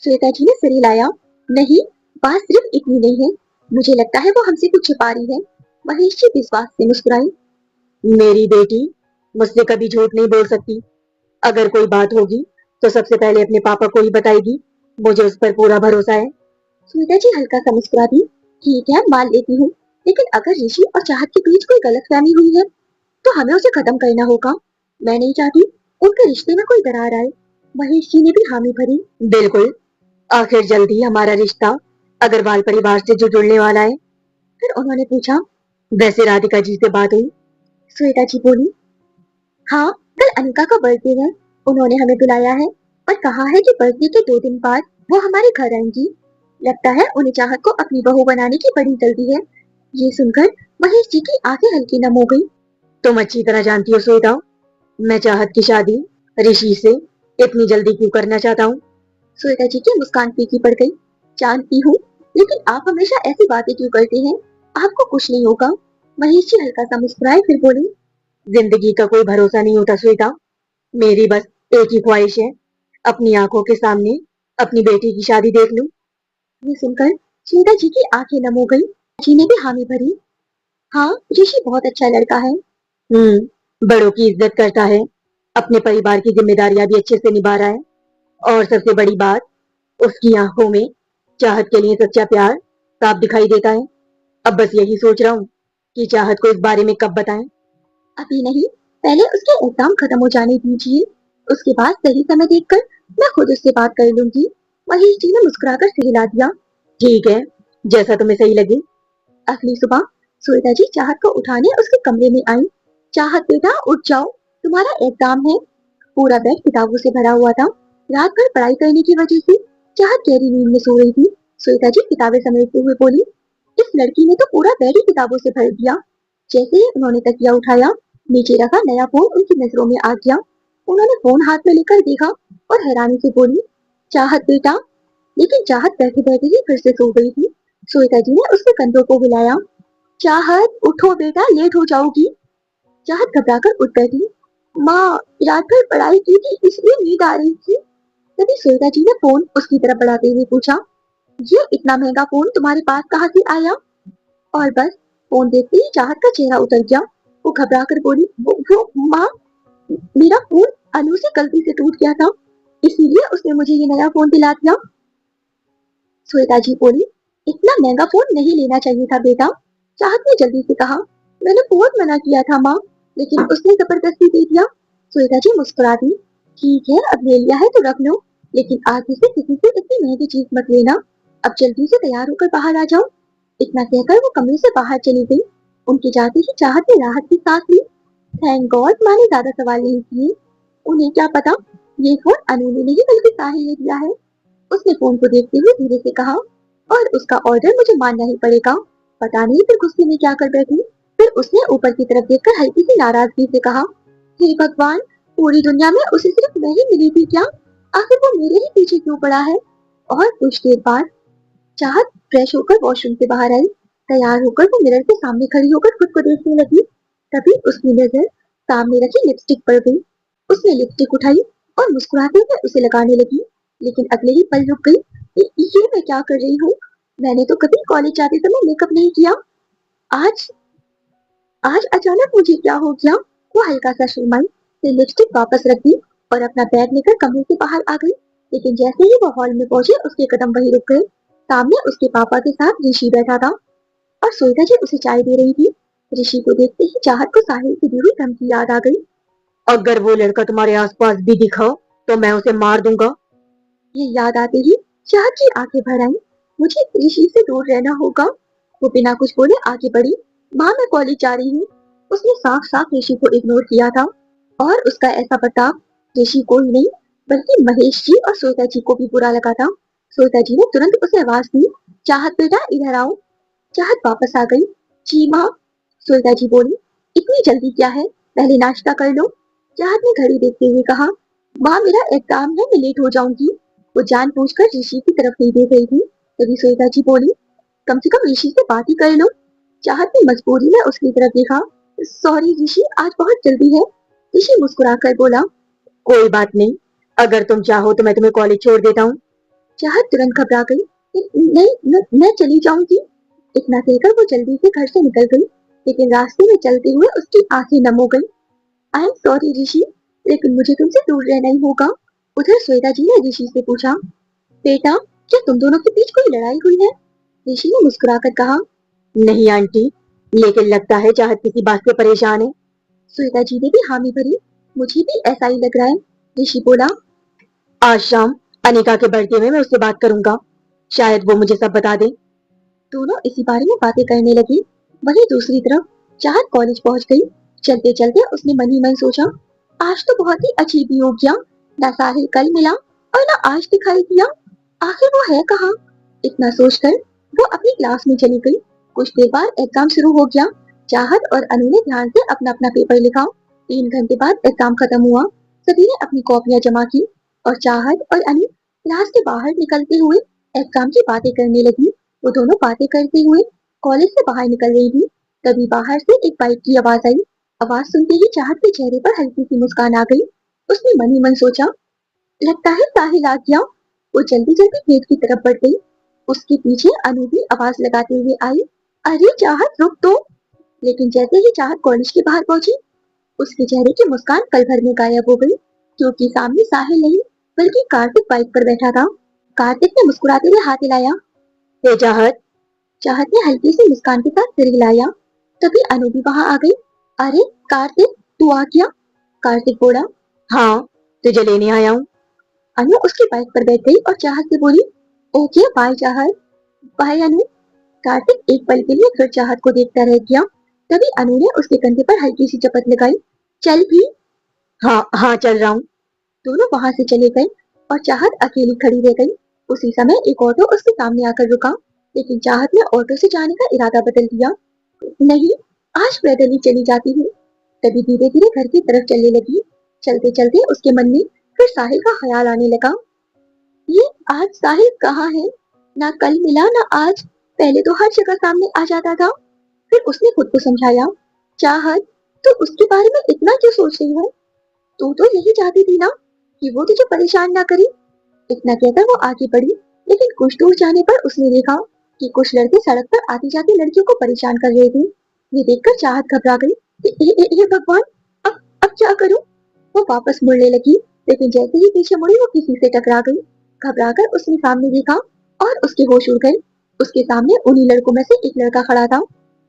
Speaker 1: श्वेता जी ने सिर हिलाया। नहीं, बात सिर्फ इतनी नहीं है, मुझे लगता है वो हमसे कुछ छुपा रही है। महेश जी विश्वास से मुस्कुराए।
Speaker 2: मेरी बेटी मुझसे कभी झूठ नहीं बोल सकती। अगर कोई बात होगी तो सबसे पहले अपने पापा को ही बताएगी। मुझे उस पर पूरा भरोसा है।
Speaker 1: श्वेता जी हल्का सा मुस्कुरा दी। ठीक है, मान लेती हूँ, लेकिन अगर ऋषि और चाहत के बीच कोई गलतफहमी हुई है तो हमें उसे खत्म करना होगा। मैं नहीं चाहती उनके रिश्ते में कोई दरार आए। महेश जी ने भी हामी भरी।
Speaker 2: बिल्कुल, आखिर जल्द ही हमारा रिश्ता अग्रवाल परिवार से जो जुड़ने वाला है।
Speaker 1: फिर उन्होंने पूछा।
Speaker 2: वैसे राधिका जी से बात हुई?
Speaker 1: श्वेता जी बोली। हाँ, कल अनिका का बर्थडे है, उन्होंने हमें बुलाया है और कहा है कि बर्थडे के 2 दिन बाद वो हमारे घर आएंगी। लगता है उन्हें चाहत को अपनी बहू बनाने की बड़ी जल्दी है। ये सुनकर महेश जी की आंखें हल्की नम हो गई।
Speaker 2: तुम अच्छी तरह जानती हो श्वेता, मैं चाहत की शादी ऋषि से इतनी जल्दी क्यों करना चाहता हूँ।
Speaker 1: श्वेता जी की मुस्कान फीकी पड़ गई। जानती हूँ, लेकिन आप हमेशा ऐसी बातें क्यों करते हैं? आपको कुछ नहीं होगा। महेश जी हल्का सा मुस्कुराए, फिर बोले।
Speaker 2: जिंदगी का कोई भरोसा नहीं होता श्वेता। मेरी बस एक ही ख्वाहिश है, अपनी आंखों के सामने अपनी बेटी की शादी देख लूं।
Speaker 1: ये सुनकर श्वेता जी की आंखें नम हो गई। जी ने भी हामी भरी। हाँ, ऋषि बहुत अच्छा लड़का है।
Speaker 2: बड़ों की इज्जत करता है, अपने परिवार की जिम्मेदारियां भी अच्छे से निभा रहा है, और सबसे बड़ी बात, उसकी आंखों में चाहत के लिए सच्चा प्यार साफ दिखाई देता है। अब बस यही सोच रहा हूँ कि चाहत को इस बारे में कब बताएं।
Speaker 1: अभी नहीं, पहले उसके एग्जाम खत्म हो जाने दीजिए, उसके बाद सही समय देखकर मैं खुद उससे बात कर लूंगी। महेश जी ने मुस्कुराकर सिर हिला दिया।
Speaker 2: ठीक है, जैसा तुम्हें सही लगे।
Speaker 1: अगली सुबह श्वेता जी चाहत को उठाने उसके कमरे में आई। चाहत बेटा उठ जाओ, तुम्हारा एग्जाम है। पूरा बेड किताबों से भरा हुआ था। रात भर पढ़ाई करने की वजह से चाहत गहरी नींद में सो रही थी। श्वेता जी किताबें समेटते हुए बोली। इस लड़की ने तो पूरा बेड ही किताबों से भर दिया। जैसे ही उन्होंने तकिया उठाया, नीचे रखा नया फोन उनकी नजरों में आ गया। उन्होंने फोन हाथ में लेकर देखा और हैरानी से बोली, चाहत बेटा। लेकिन चाहत बैठे बैठे ही फिर से सो गई थी। श्वेता जी ने उसके कंधों को हिलाया। चाहत उठो बेटा, लेट हो जाओगी। चाहत घबराकर उठ बैठी। माँ, रात भर पढ़ाई की थी इसलिए नींद आ रही थी। तभी श्वेता जी ने फोन उसकी तरफ बढ़ाते हुए पूछा, ये इतना महंगा फोन तुम्हारे पास कहाँ से आया? और बस फोन देखते ही चाहत का चेहरा उतर गया। वो घबरा कर बोली, वो माँ, मेरा फोन अनु से गलती से टूट गया था, इसीलिए उसने मुझे ये नया फोन दिला दिया। श्वेता जी बोली, इतना महंगा फोन नहीं लेना चाहिए था बेटा। चाहत ने जल्दी से कहा। मैंने बहुत मना किया था माँ, लेकिन उसने जबरदस्ती दे दिया। श्वेता जी मुस्कुरा दी। ठीक है, अब ले लिया है तो रख लो, लेकिन आगे से किसी से इतनी महंगी चीज मत लेना। अब जल्दी से तैयार होकर बाहर आ जाओ। इतना कहकर वो कमरे से बाहर चली गई। उनके जाते ही चाहत ने राहत की सांस ली। थैंक गॉड माँ ने ज्यादा सवाल नहीं किए। उन्हें क्या पता ये फोन अनु ने नहीं बल्कि साहिल ने दिया है। उसने फोन को देखते हुए धीरे से कहा, और उसका ऑर्डर मुझे मानना ही पड़ेगा। पता नहीं फिर गुस्से में क्या कर बैठी। फिर उसने ऊपर की तरफ देखकर हल्की सी नाराजगी से कहा, हे भगवान, पूरी दुनिया में उसे सिर्फ मैं ही मिली थी क्या? आखिर वो मेरे ही पीछे क्यों पड़ा है? और कुछ देर बाद चाहत फ्रेश होकर वॉशरूम से बाहर आई। तैयार होकर वो मिरर के सामने खड़ी होकर खुद को देखने लगी। तभी उसकी नजर सामने रखी लिपस्टिक पर गई। उसने लिपस्टिक उठाई और मुस्कुराते हुए उसे लगाने लगी, लेकिन अगले ही पल रुक गई। ये मैं क्या कर रही हूँ? मैंने तो कभी कॉलेज जाते समय मेकअप नहीं किया। आज आज अचानक मुझे क्या हो गया? वो हल्का सा शर्माई, फिर लिपस्टिक वापस रख दी और अपना बैग लेकर कमरे से बाहर आ गई। लेकिन जैसे ही वो हॉल में पहुंची, उसके कदम वहीं रुक गए। सामने उसके पापा के साथ ऋषि बैठा था और श्वेता जी उसे चाय दे रही थी। ऋषि को देखते ही चाहत को साहिल की दी हुई धमकी याद आ गई।
Speaker 2: अगर वो लड़का तुम्हारे आसपास भी दिखा तो मैं उसे मार दूंगा।
Speaker 1: ये याद आते ही चाहत की आंखें भर आईं। मुझे ऋषि से दूर रहना होगा। वो बिना कुछ बोले आगे बढ़ी। माँ, मैं कॉलेज जा रही हूँ। उसने साफ साफ ऋषि को इग्नोर किया था, और उसका ऐसा बर्ताव ऋषि को ही नहीं बल्कि महेश जी और श्वेता जी को भी बुरा लगा था। श्वेता जी ने तुरंत उसे आवाज दी, चाहत बेटा इधर आओ। चाहत वापस आ गई। जी माँ। श्वेता जी बोली, इतनी जल्दी क्या है, पहले नाश्ता कर लो। चाहत ने घड़ी देखते हुए कहा, वहाँ मेरा एग्जाम है, मैं लेट हो जाऊंगी। वो जानबूझकर ऋषि की तरफ नहीं देख रही थी। तभी श्वेता जी बोली, कम से कम ऋषि से बात ही कर लो। चाहत ने मजबूरी में उसकी तरफ देखा। सॉरी ऋषि, आज बहुत जल्दी है। ऋषि मुस्कुराकर बोला।
Speaker 2: कोई बात नहीं, अगर तुम चाहो तो मैं तुम्हें कॉलेज छोड़ देता हूँ।
Speaker 1: चाहत तुरंत घबरा गई। नहीं, मैं चली जाऊंगी। इतना कहकर वो जल्दी से घर से निकल गई। लेकिन रास्ते में चलते हुए उसकी आंखें नम हो गई। आई एम सॉरी ऋषि, लेकिन मुझे तुमसे दूर रहना ही होगा। उधर श्वेता जी ने ऋषि से पूछा, बेटा क्या तुम दोनों के बीच कोई लड़ाई हुई है? ऋषि ने मुस्कुराकर कहा।
Speaker 2: नहीं आंटी, लेकिन लगता है चाहत किसी बात से परेशान है।
Speaker 1: श्वेता जी ने भी हामी भरी। मुझे भी ऐसा ही लग रहा है। ऋषि बोला।
Speaker 2: आज शाम अनिका के बर्थडे में मैं उससे बात करूंगा, शायद वो मुझे सब बता दे।
Speaker 1: दोनों इसी बारे में बातें करने लगे। वहीं दूसरी तरफ चाहत कॉलेज पहुंच गई। चलते चलते उसने मन ही मन सोचा, आज तो बहुत ही अजीब ही हो गया। ना साहिल कल मिला और ना आज दिखाई दिया। आखिर वो है कहाँ? इतना सोचकर वो अपनी क्लास में चली गई। कुछ देर बाद एग्जाम शुरू हो गया। चाहत और अनु ने ध्यान से अपना अपना पेपर लिखा। 3 घंटे बाद एग्जाम खत्म हुआ। सभी ने अपनी कॉपियां जमा की और चाहत और अनु क्लास के बाहर निकलते हुए एग्जाम की बातें करने लगी। वो दोनों बातें करते हुए कॉलेज से बाहर निकल रही थी। तभी बाहर से एक बाइक की आवाज आई। आवाज सुनते ही चाहत के चेहरे पर हल्की सी मुस्कान आ गई। उसने मन ही मन सोचा, लगता है साहिल आ गया। वो जल्दी जल्दी गेट की तरफ बढ़ गई। उसके पीछे अनु भी आवाज लगाते हुए आई, अरे चाहत रुक तो। लेकिन जैसे ही चाहत कॉलेज के बाहर पहुंची, उसके चेहरे की मुस्कान पल भर में गायब हो गई। क्योंकि सामने साहिल नहीं बल्कि कार्तिक बाइक पर बैठा था। कार्तिक ने मुस्कुराते हुए हाथ हिलाया।
Speaker 2: हे चाहत।
Speaker 1: चाहत ने हल्की सी मुस्कान के साथ सिर हिलाया। तभी अनु भी वहां आ गई। अरे कार्तिक, तू आ गया? कार्तिक बोला।
Speaker 2: हाँ, तुझे लेने आया हूँ।
Speaker 1: अनु उसकी बाइक पर बैठ गई और चाहत से बोली, ओके बाय चाहत। बाय अनु। कार्तिक एक पल के लिए फिर चाहत को देखता रह गया। तभी अनु ने उसके कंधे पर हल्की सी चपत लगाई। चल भी।
Speaker 2: हाँ हाँ, चल रहा हूँ।
Speaker 1: दोनों वहां से चले गए और चाहत अकेली खड़ी रह गई। उसी समय एक ऑटो उसके सामने आकर रुका। लेकिन चाहत ने ऑटो से जाने का इरादा बदल दिया। नहीं, आज पैदल ही चली जाती हूँ। तभी धीरे धीरे घर की तरफ चलने लगी। चलते चलते उसके मन में फिर साहिल का ख्याल आने लगा। ये आज साहिल कहाँ है? ना कल मिला ना आज। पहले तो हर जगह सामने आ जाता था। फिर उसने खुद को समझाया, चाहत तो उसके बारे में इतना क्यों सोच रही है? तू तो यही चाहती थी ना कि वो तुझे परेशान ना करे। इतना कहकर वो आगे बढ़ी। लेकिन कुछ दूर जाने पर उसने देखा कि कुछ लड़के सड़क पर आती जाती लड़कियों को परेशान कर रहे थे। ये देखकर चाहत घबरा गई। हे भगवान, अब क्या करूं? वो वापस मुड़ने लगी। लेकिन जैसे ही पीछे मुड़ी वो किसी से टकरा गई। घबराकर उसने सामने देखा और उसके होश उड़ गए। उसके सामने उन्हीं लड़कों में से एक लड़का खड़ा था।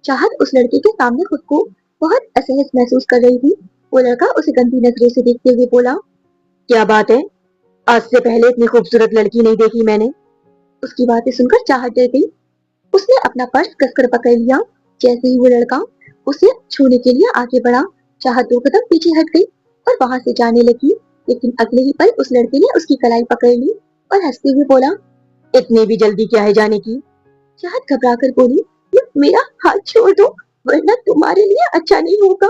Speaker 1: चाहत उस लड़के के सामने खुद को बहुत असहज महसूस कर रही थी। वो लड़का उसे गंदी नजरों से देखते हुए बोला,
Speaker 2: क्या बात है, आज से पहले इतनी खूबसूरत लड़की नहीं देखी मैंने।
Speaker 1: उसकी बातें सुनकर चाहत डर गई। उसने अपना पर्स कसकर पकड़ लिया। जैसे ही वो लड़का उसे छूने के लिए आगे बढ़ा, चाहत 2 कदम पीछे हट गई और वहां से जाने लगी। लेकिन अगले ही पल उस लड़के ने उसकी कलाई पकड़ ली और हंसते हुए बोला,
Speaker 2: इतनी भी जल्दी क्या है जाने की?
Speaker 1: चाहत घबरा कर बोली, मेरा हाथ छोड़ दो वरना तुम्हारे लिए अच्छा नहीं होगा।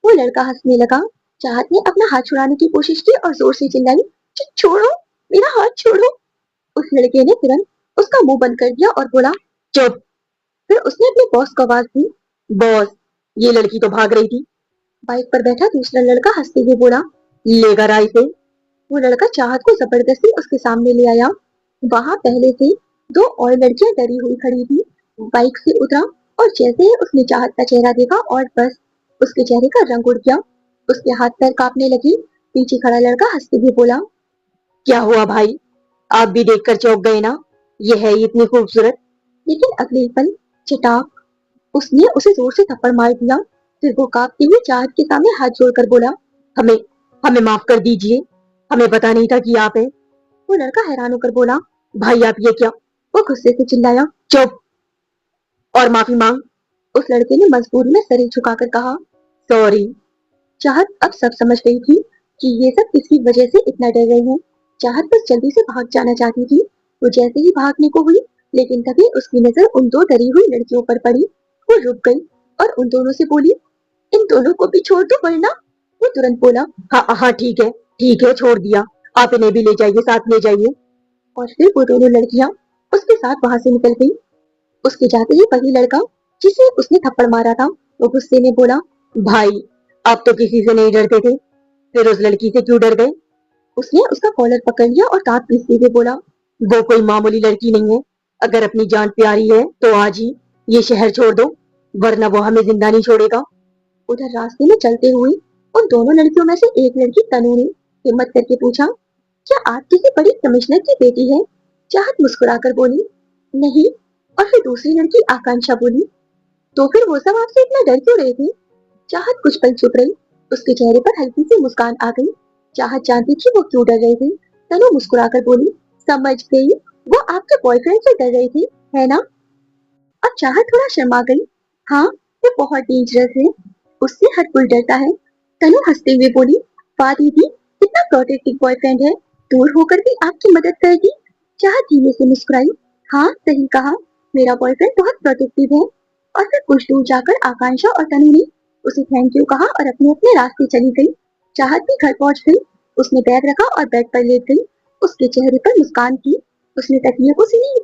Speaker 1: वो लड़का हंसने लगा। चाहत ने अपना हाथ छुड़ाने की कोशिश की और जोर से चिल्लाई, छोड़ो, मेरा हाथ छोड़ो। उस लड़के ने तुरंत उसका मुंह बंद कर दिया और बोला,
Speaker 2: चुप।
Speaker 1: फिर उसने अपने बॉस को आवाज दी।
Speaker 2: बॉस, ये लड़की तो भाग रही थी।
Speaker 1: बाइक पर बैठा दूसरा लड़का हंसते हुए बोला।
Speaker 2: लेकर आई इसे।
Speaker 1: वो लड़का चाहत को जबरदस्ती उसके सामने ले आया। वहां पहले से 2 और लड़कियां डरी हुई खड़ी थी। बाइक से उतरा और जैसे ही उसने चाहत का चेहरा देखा और बस उसके चेहरे का रंग उड़ गया। उसके हाथ पैर कांपने लगे। पीछे खड़ा लड़का हंसते हुए बोला,
Speaker 2: क्या हुआ भाई, आप भी देखकर चौंक गए ना? ये है ही इतनी खूबसूरत।
Speaker 1: लेकिन अगले ही पल चटाक, उसने उसे जोर से थप्पड़ मार दिया। फिर वो कांपते हुए चाहत के सामने हाथ जोड़कर बोला,
Speaker 2: हमें हमें माफ कर दीजिए, हमें पता नहीं था कि आप हैं।
Speaker 1: वो लड़का हैरान होकर बोला।
Speaker 2: भाई आप ये क्या?
Speaker 1: वो गुस्से से चिल्लाया।
Speaker 2: चुप, और माफी मांग।
Speaker 1: उस लड़के ने मजबूरी में सर झुकाकर कहा,
Speaker 2: सॉरी।
Speaker 1: चाहत अब सब समझ गई थी कि ये सब किसकी वजह से इतना डर रहे हैं। चाहत बस जल्दी से भाग जाना चाहती थी। वो जैसे ही भागने को हुई, लेकिन तभी उसकी नजर उन 2 डरी हुई लड़कियों पर पड़ी। वो रुक गई और उन दोनों से बोली, इन दोनों को भी छोड़ दो वरना। वो तुरंत बोला,
Speaker 2: हाँ हाँ, ठीक है, ठीक है, छोड़ दिया। आप इन्हें भी ले जाइए, साथ ले जाइए।
Speaker 1: और फिर वो दोनों लड़कियां उसके साथ वहां से निकल गई। उसके जाते ही वही लड़का जिसे उसने थप्पड़ मारा था वो गुस्से में बोला,
Speaker 2: भाई, आप तो किसी से नहीं डरते थे, फिर उस लड़की से क्यों डर गए?
Speaker 1: उसने उसका कॉलर पकड़ लिया और दांत पीसते हुए बोला,
Speaker 2: वो कोई मामूली लड़की नहीं है। अगर अपनी जान प्यारी है तो आज ही ये शहर छोड़ दो, वरना वो हमें जिंदा नहीं छोड़ेगा।
Speaker 1: उधर रास्ते में चलते हुए उन दोनों लड़कियों में से एक लड़की तनु ने हिम्मत करके पूछा, क्या आप किसी बड़ी कमिश्नर की बेटी है? चाहत मुस्कुराकर बोली, नहीं। और फिर दूसरी लड़की आकांक्षा बोली, तो फिर वो सब आपसे इतना डर क्यों रहे थे? चाहत कुछ पल चुप रही। उसके चेहरे पर हल्की सी मुस्कान आ गई। चाहत जानती थी वो क्यों डर रहे थे। तनु मुस्कुराकर बोली, समझ गई, वो आपके बॉयफ्रेंड से डर रहे थे, है ना? अब चाहत थोड़ा शर्मा गई। हाँ, वो बहुत डेंजरस है, उससे हर कोई डरता है। तनु हंसते हुए बोली, वाह दीदी, इतना प्रोटेक्टिव बॉयफ्रेंड है, दूर होकर भी आपकी मदद करेगी। चाहत धीमे से मुस्कुराई, हाँ सही कहा, मेरा बॉयफ्रेंड बहुत प्रोटेक्टिव है। और फिर कुछ दूर जाकर आकांक्षा और तनु ने उसे थैंक यू कहा और अपने अपने रास्ते चली गई। चाहत भी घर पहुंच गई। उसने बैग रखा और बेड पर लेट गई। उसके चेहरे पर मुस्कान की। उसने तकिए को सीने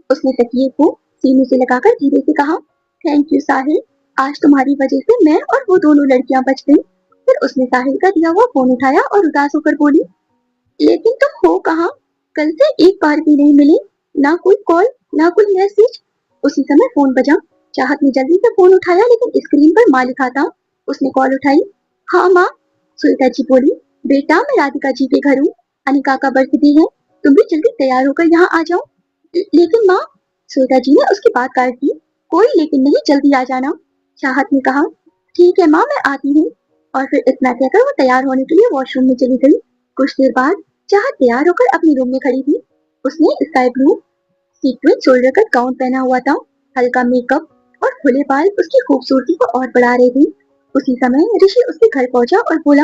Speaker 1: उसने तकिए को सीने से लगाकर धीरे से कहा, थैंक यू साहिल, आज तुम्हारी वजह से मैं और वो दोनों लड़कियां बच गई। फिर उसने साहिल का दिया हुआ फोन उठाया और उदास होकर बोली, लेकिन तुम हो कहाँ? कल से एक बार भी नहीं मिले, ना कोई कॉल, ना कोई मैसेज। उसी समय फोन बजा। चाहत ने जल्दी से फोन उठाया लेकिन स्क्रीन पर माँ लिखा था। उसने कॉल उठाई। हाँ माँ, श्वेता जी बोली, बेटा मैं राधिका जी के घर हूँ, अनिका का बर्थडे है, तुम भी जल्दी तैयार होकर यहाँ आ जाओ। लेकिन माँ, श्वेता जी ने उसकी बात काट दी, कोई लेकिन नहीं, जल्दी आ जाना। चाहत ने कहा, ठीक है माँ, मैं आती हूँ। और फिर इतना कहकर वो तैयार होने के लिए वॉशरूम में चली गई। कुछ देर बाद चाहत तैयार होकर अपने रूम में खड़ी थी। उसने sky blue sequence shoulder cut gown पहना हुआ था। हल्का मेकअप और खुले बाल उसकी खूबसूरती को और बढ़ा रहे थे। उसी समय ऋषि उसके घर पहुंचा और बोला,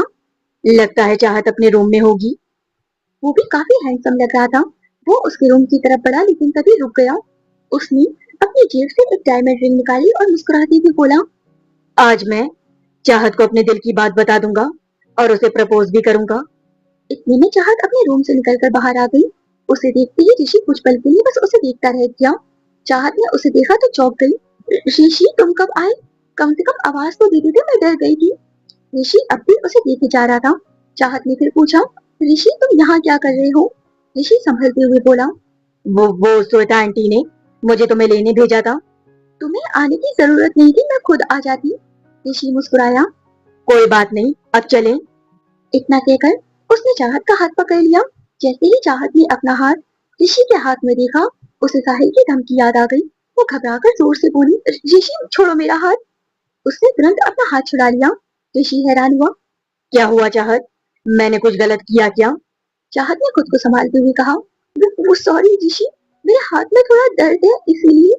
Speaker 2: लगता है चाहत अपने रूम में होगी।
Speaker 1: वो भी काफी हैंडसम लग रहा था। वो उसके रूम की तरफ बढ़ा लेकिन तभी रुक गया। उसने अपनी जेब से एक डायमंड रिंग निकाली और मुस्कुराते हुए बोला,
Speaker 2: आज मैं चाहत को अपने दिल की बात बता दूंगा और उसे प्रपोज भी करूंगा।
Speaker 1: इतने में चाहत अपने रूम से निकलकर बाहर आ गई। उसे देखते ही ऋषि कुछ पल के लिए बस उसे देखता रह गया। चाहत ने उसे देखा तो चौंक गई। ऋषि तुम कब आए? कम से कम आवाज तो दे देते, मैं डर गई थी। ऋषि अब भी उसे देखे जा रहा था। चाहत ने फिर पूछा, ऋषि तुम यहाँ क्या कर रहे हो? ऋषि संभलते हुए बोला,
Speaker 2: वो श्वेता आंटी ने मुझे तुम्हें लेने भेजा था।
Speaker 1: तुम्हें आने की जरूरत नहीं थी, मैं खुद आ जाती। ऋषि मुस्कुराया।
Speaker 2: कोई बात नहीं, अब चलें।
Speaker 1: इतना कहकर उसने चाहत का हाथ पकड़ लिया। जैसे ही चाहत ने अपना हाथ ऋषि के हाथ में देखा, उसे साहिल की धमकी याद आ गई। वो घबराकर जोर से बोली, ऋषि छोड़ो मेरा हाथ। उसने तुरंत अपना हाथ छुड़ा लिया। ऋषि हैरान हुआ।
Speaker 2: क्या हुआ चाहत, मैंने कुछ गलत किया क्या?
Speaker 1: चाहत ने खुद को संभालते हुए कहा, वो सॉरी ऋषि, मेरे हाथ में थोड़ा दर्द है इसीलिए।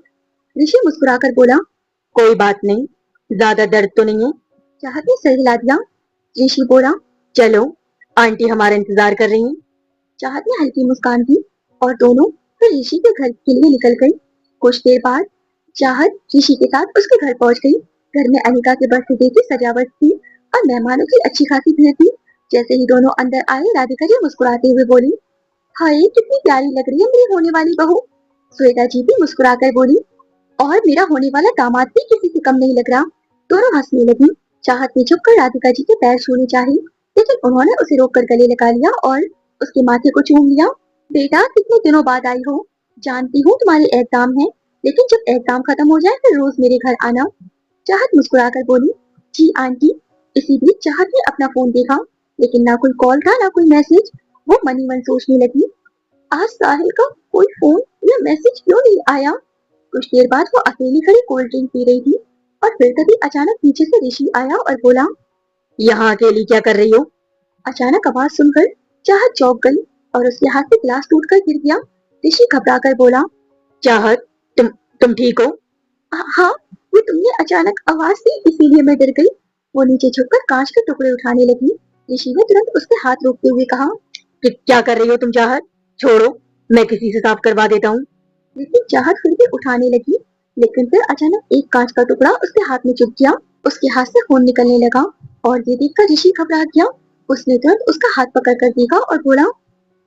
Speaker 1: ऋषि मुस्कुराकर बोला,
Speaker 2: कोई बात नहीं, ज्यादा दर्द तो नहीं है।
Speaker 1: चाहत ने सर हिला दिया। ऋषि बोला,
Speaker 2: चलो, आंटी हमारा इंतजार कर रही हैं।
Speaker 1: चाहत ने हल्की मुस्कान दी और दोनों फिर ऋषि के घर के लिए निकल गई। कुछ देर बाद चाहत ऋषि के साथ उसके घर पहुंच गई। घर में अनिका के बर्थडे की सजावट थी और मेहमानों की अच्छी खासी भीड़ थी। जैसे ही दोनों अंदर आए, राधिका जी मुस्कुराते हुए बोली, हाय कितनी प्यारी लग रही है मेरी होने वाली बहू। श्वेता जी भी मुस्कुराकर बोली, और मेरा होने वाला दामाद भी किसी से कम नहीं लग रहा। दोनों हंसने लगी। चाहत ने झुककर राधिका जी के पैर छूने चाहे लेकिन उन्होंने उसे रोककर गले लगा लिया और उसके माथे को चूम लिया। बेटा कितने दिनों बाद आई हो, जानती हूँ तुम्हारे एग्जाम है, लेकिन जब एग्जाम खत्म हो जाए फिर रोज मेरे घर आना। चाहत मुस्कुराकर बोली, जी आंटी। इसी बीच चाहत ने अपना फोन देखा लेकिन ना कोई कॉल था ना कोई मैसेज। वो मनी मन सोचने लगी, आज साहिल का कोई फोन या मैसेज क्यों नहीं आया। कुछ देर बाद वो अकेली खड़ी कोल्ड ड्रिंक पी रही थी और फिर तभी अचानक पीछे से ऋषि आया और बोला,
Speaker 2: यहाँ अकेली क्या कर रही हो?
Speaker 1: अचानक आवाज सुनकर चाहत चौंक गई और उसके हाथ से गिलास टूटकर गिर गया। ऋषि घबराकर बोला,
Speaker 2: चाहत, तुम ठीक हो?
Speaker 1: हाँ, वो तुमने अचानक आवाज दी इसीलिए मैं डर गई। वो नीचे झुककर कांच के टुकड़े उठाने लगी। ऋषि ने तुरंत उसके हाथ रोकते हुए कहा,
Speaker 2: कि क्या कर रही हो तुम चाहत? छोड़ो, मैं किसी से साफ करवा देता हूँ।
Speaker 1: लेकिन चाहत फिर भी उठाने लगी, लेकिन फिर अचानक एक कांच का टुकड़ा उसके हाथ में चुभ गया। उसके हाथ से खून निकलने लगा और ये देखकर ऋषि घबरा गया। उसने तुरंत उसका हाथ पकड़ कर देखा और बोला,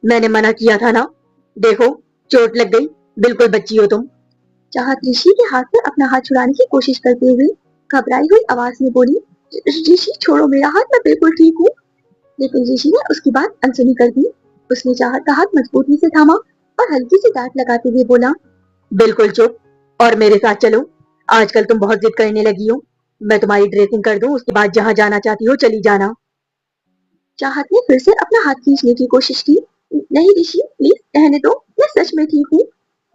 Speaker 2: मैंने मना किया था ना, देखो चोट लग गई, बिल्कुल बच्ची हो तुम।
Speaker 1: चाहत ऋषि के हाथ से अपना हाथ छुड़ाने की कोशिश करते हुए घबराई हुई आवाज में बोली, ऋषि छोड़ो मेरा हाथ, मैं बिल्कुल ठीक हूँ। लेकिन ऋषि ने उसकी बात अनसुनी कर दी। उसने चाहत का हाथ मजबूती से थामा और हल्की सी डांट लगाते हुए बोला,
Speaker 2: बिल्कुल चुप और मेरे साथ चलो। आजकल तुम बहुत जिद करने लगी हो। मैं तुम्हारी ड्रेसिंग कर दूं, उसके बाद जहाँ जाना चाहती हो चली जाना।
Speaker 1: चाहत ने फिर से अपना हाथ खींचने की कोशिश की। नहीं ऋषि, प्लीज रहने दो, मैं सच में ठीक हूँ।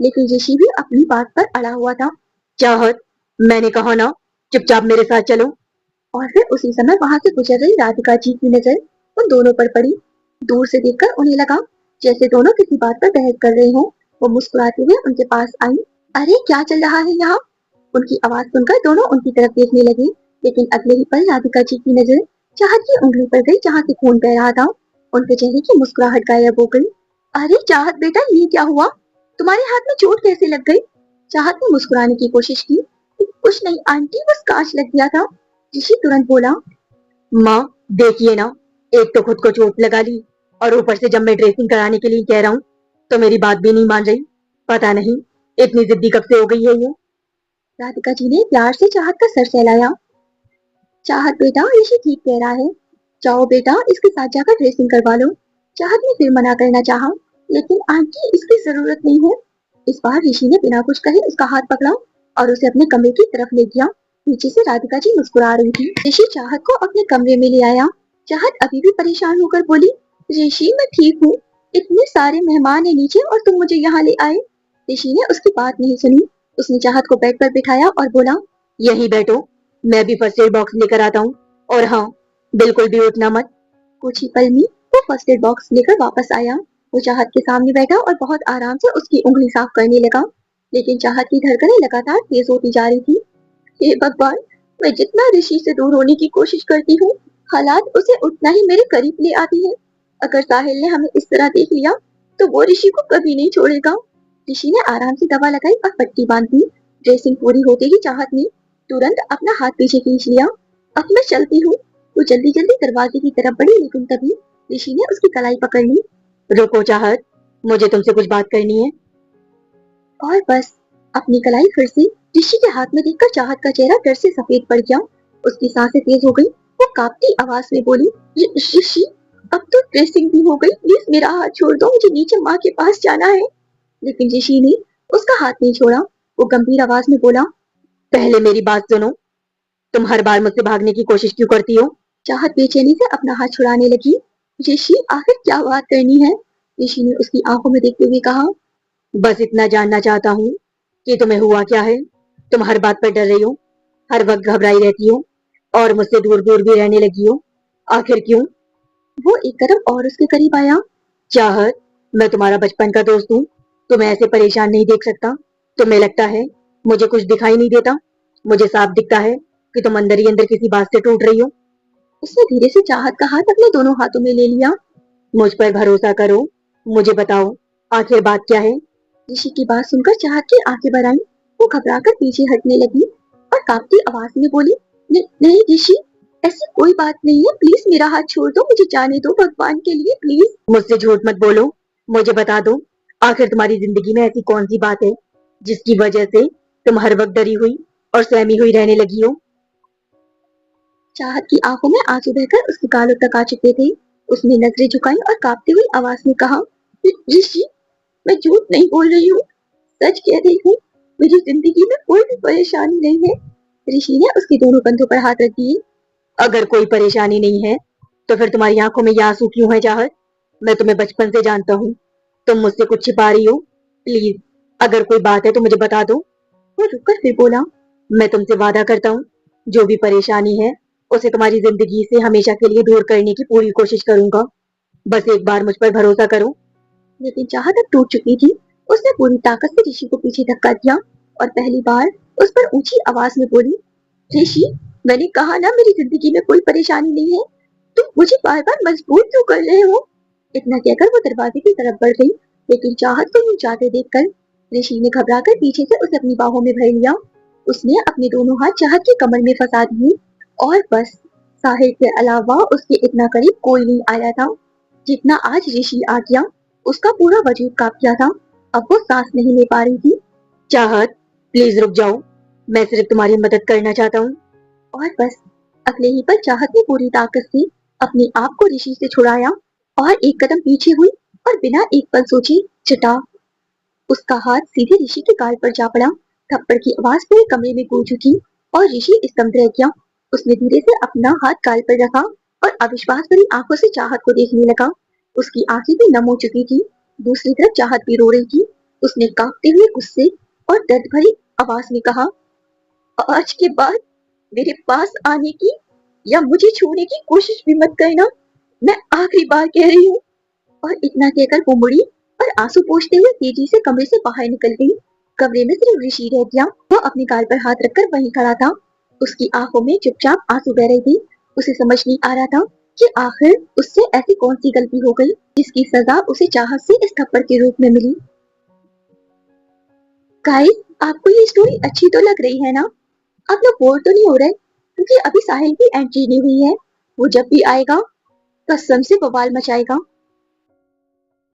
Speaker 1: लेकिन ऋषि भी अपनी बात पर अड़ा हुआ था।
Speaker 2: चाहत, मैंने कहा ना, चुपचाप मेरे साथ चलो।
Speaker 1: और फिर उसी समय वहां से गुजर रही राधिका जी की नजर उन दोनों पर पड़ी। दूर से देखकर उन्हें लगा जैसे दोनों किसी बात पर बहस कर रहे हों। वो मुस्कुराते हुए उनके पास आई। अरे क्या चल रहा है यहाँ? उनकी आवाज सुनकर दोनों उनकी तरफ देखने लगे। लेकिन अगले ही पल राधिका जी की नजर चाहत की उंगली पर गई जहाँ से खून बह रहा था। उनके चेहरे की मुस्कुराहट गायब हो गई। अरे चाहत बेटा, ये क्या हुआ? तुम्हारे हाथ में चोट कैसे लग गई? चाहत ने मुस्कुराने की कोशिश की। कुछ नहीं आंटी, बस कांच लग गया था। ऋषि तुरंत बोला।
Speaker 2: माँ, देखिए ना, एक तो खुद को चोट लगा ली और ऊपर से जब मैं ड्रेसिंग कराने के लिए कह रहा हूँ तो मेरी बात भी नहीं मान रही। पता नहीं इतनी जिद्दी कब से हो गई है ये।
Speaker 1: राधिका जी ने प्यार से चाहत का सर सहलाया। चाहत बेटा, ऋषि ठीक कह रहा है। जाओ बेटा, इसके साथ जाकर ड्रेसिंग करवा लो। चाहत ने फिर मना करना चाहा, लेकिन आंटी इसकी जरूरत नहीं है। इस बार ऋषि ने बिना कुछ कहे उसका हाथ पकड़ा और उसे अपने कमरे की तरफ ले गया। पीछे से राधिका जी मुस्कुरा रही थी। ऋषि चाहत को अपने कमरे में ले आया। चाहत अभी भी परेशान होकर बोली, ऋषि मैं ठीक हूँ, इतने सारे मेहमान है नीचे और तुम मुझे यहाँ ले आए। ऋषि ने उसकी बात नहीं सुनी। उसने चाहत को बेड पर बिठाया और बोला,
Speaker 2: यहीं बैठो, मैं भी फर्स्ट एड बॉक्स लेकर आता हूँ। और हाँ, बिल्कुल भी उठना मत।
Speaker 1: कुछ ही पल में वो फर्स्ट एड बॉक्स लेकर वापस आया। वो चाहत के सामने बैठा और बहुत आराम से उसकी उंगली साफ करने लगा। लेकिन चाहत की धड़कनें लगातार तेज होती जा रही थी। हे भगवान, मैं जितना ऋषि से दूर होने की कोशिश करती हूँ, हालात उसे उतना ही मेरे करीब ले आती है। अगर साहिल ने हमें इस तरह देख लिया तो वो ऋषि को कभी नहीं छोड़ेगा। ऋषि ने आराम से दवा लगाई और पट्टी बांध दी। ड्रेसिंग पूरी होते ही चाहत ने तुरंत अपना हाथ पीछे खींच लिया। अब मैं चलती हूँ। वो जल्दी जल्दी दरवाजे की तरफ बढ़ी, लेकिन तभी ऋषि ने उसकी कलाई पकड़ ली।
Speaker 2: रुको चाहत, मुझे तुमसे कुछ बात करनी है।
Speaker 1: और बस अपनी कलाई फिर से ऋषि के हाथ में देखकर चाहत का चेहरा डर से सफेद पड़ गया। उसकी सांसें तेज हो गई। वो कांपती आवाज में बोली, ऋषि अब तो ड्रेसिंग भी हो गई, प्लीज मेरा हाथ छोड़ दो, मुझे नीचे माँ के पास जाना है। लेकिन ऋषि ने उसका हाथ नहीं छोड़ा। वो गंभीर आवाज में बोला,
Speaker 2: पहले मेरी बात सुनो, तुम हर बार मुझसे भागने की कोशिश क्यों करती हो?
Speaker 1: चाहत बेचैनी से अपना हाथ छुड़ाने लगी। ऋषि आखिर क्या बात करनी है? ऋषि ने उसकी आंखों में देखते हुए कहा,
Speaker 2: बस इतना जानना चाहता हूँ कि तुम्हें हुआ क्या है। तुम हर बात पर डर रही हो, हर वक्त घबराई रहती हो और मुझसे दूर दूर भी रहने लगी हो। आखिर क्यों?
Speaker 1: वो एक कदम और उसके करीब आया।
Speaker 2: चाहत, मैं तुम्हारा बचपन का दोस्त हूँ, तुम्हें ऐसे परेशान नहीं देख सकता। तुम्हें लगता है मुझे कुछ दिखाई नहीं देता? मुझे साफ दिखता है कि तुम अंदर ही अंदर किसी बात से टूट रही हो।
Speaker 1: उसने धीरे से चाहत का हाथ अपने दोनों हाथों में ले लिया।
Speaker 2: मुझ पर भरोसा करो, मुझे बताओ आखिर बात क्या है।
Speaker 1: ऋषि की बात सुनकर चाहत की आंखें भर आईं। वो घबराकर पीछे हटने लगी और कांपती आवाज में बोली, नहीं ऋषि, ऐसी कोई बात नहीं है, प्लीज मेरा हाथ छोड़ दो, मुझे जाने दो, भगवान के लिए प्लीज।
Speaker 2: मुझसे झूठ मत बोलो, मुझे बता दो आखिर तुम्हारी जिंदगी में ऐसी कौन सी बात है जिसकी वजह से तुम हर वक्त डरी हुई और सहमी हुई रहने लगी हो।
Speaker 1: चाहत की आंखों में आंसू बहकर उसके गालों तक आ चुके थे। उसने नजरें झुकाई और कांपती हुई आवाज में कहा, ऋषि मैं झूठ नहीं बोल रही हूँ, सच कह रही हूँ, मेरी जिंदगी में कोई भी परेशानी नहीं है। ऋषि ने उसके दोनों कंधों पर हाथ रख दिए।
Speaker 2: अगर कोई परेशानी नहीं है तो फिर तुम्हारी आंखों में ये आंसू क्यों है चाहत? मैं तुम्हें बचपन से जानता हूँ, तुम मुझसे कुछ छिपा रही हो। प्लीज, अगर कोई बात है तो मुझे बता दो।
Speaker 1: वो रुककर फिर बोला,
Speaker 2: मैं तुमसे वादा करता हूँ, जो भी परेशानी है उसे तुम्हारी जिंदगी से हमेशा के लिए दूर करने की पूरी कोशिश करूंगा। बस एक बार मुझ पर भरोसा करो।
Speaker 1: लेकिन चाहत अब टूट चुकी थी। उसने पूरी ताकत से ऋषि को पीछे धक्का दिया और पहली बार उस पर ऊंची आवाज में बोली, ऋषि मैंने कहा ना मेरी जिंदगी में कोई परेशानी नहीं है, तुम मुझे बार बार मजबूर क्यों कर रहे हो? इतना कहकर वो दरवाजे की तरफ बढ़ गई। लेकिन चाहत को यूं जाते देखकर ऋषि ने घबराकर पीछे से उसे अपनी बाहों में भर लिया। उसने अपने दोनों हाथ चाहत की कमर में फंसा दिए और बस साहिल के अलावा उसके इतना करीब कोई नहीं आया था जितना आज ऋषि आ गया। उसका पूरा वजूद कांप गया था। अब वो सांस नहीं ले पा रही थी।
Speaker 2: चाहत, प्लीज रुक जाओ, मैं सिर्फ तुम्हारी मदद करना चाहता हूँ।
Speaker 1: और बस अगले ही पल चाहत ने पूरी ताकत से अपने आप को ऋषि से छुड़ाया और एक कदम पीछे हुई और बिना एक पल सोचे चटा उसका हाथ सीधे ऋषि के गाल पर जा पड़ा। थप्पड़ की आवाज पूरे कमरे में गूंज उठी और ऋषि स्तब्ध रह गया। उसने धीरे से अपना हाथ गाल पर रखा और अविश्वास भरी आंखों से चाहत को देखने लगा। उसकी आंखें भी नम हो चुकी थी। दूसरी तरफ चाहत भी रो रही थी। उसने कांपते हुए गुस्से और दर्द भरी आवाज में कहा, आज के बाद मेरे पास आने की या मुझे छूने की कोशिश भी मत करना। मैं आखिरी बार कह रही हूँ। और इतना कहकर वो मुड़ी और आंसू पोंछते हुए तेजी से कमरे से बाहर निकल गई। कमरे में सिर्फ ऋषि रह गया। वो अपने गाल पर हाथ रखकर वहीं खड़ा था। उसकी आंखों में चुपचाप आंसू बह रहे थे। उसे समझ नहीं आ रहा था कि आखिर उससे ऐसी कौन सी गलती हो गई जिसकी सजा उसे चाहत से इस थप्पड़ के रूप में मिली। गाइस, आपको ये स्टोरी अच्छी तो लग रही है ना? आप लोग बोर तो नहीं हो रहे? क्योंकि अभी साहिल की एंट्री नहीं हुई है। वो जब भी आएगा कसम से बवाल मचाएगा।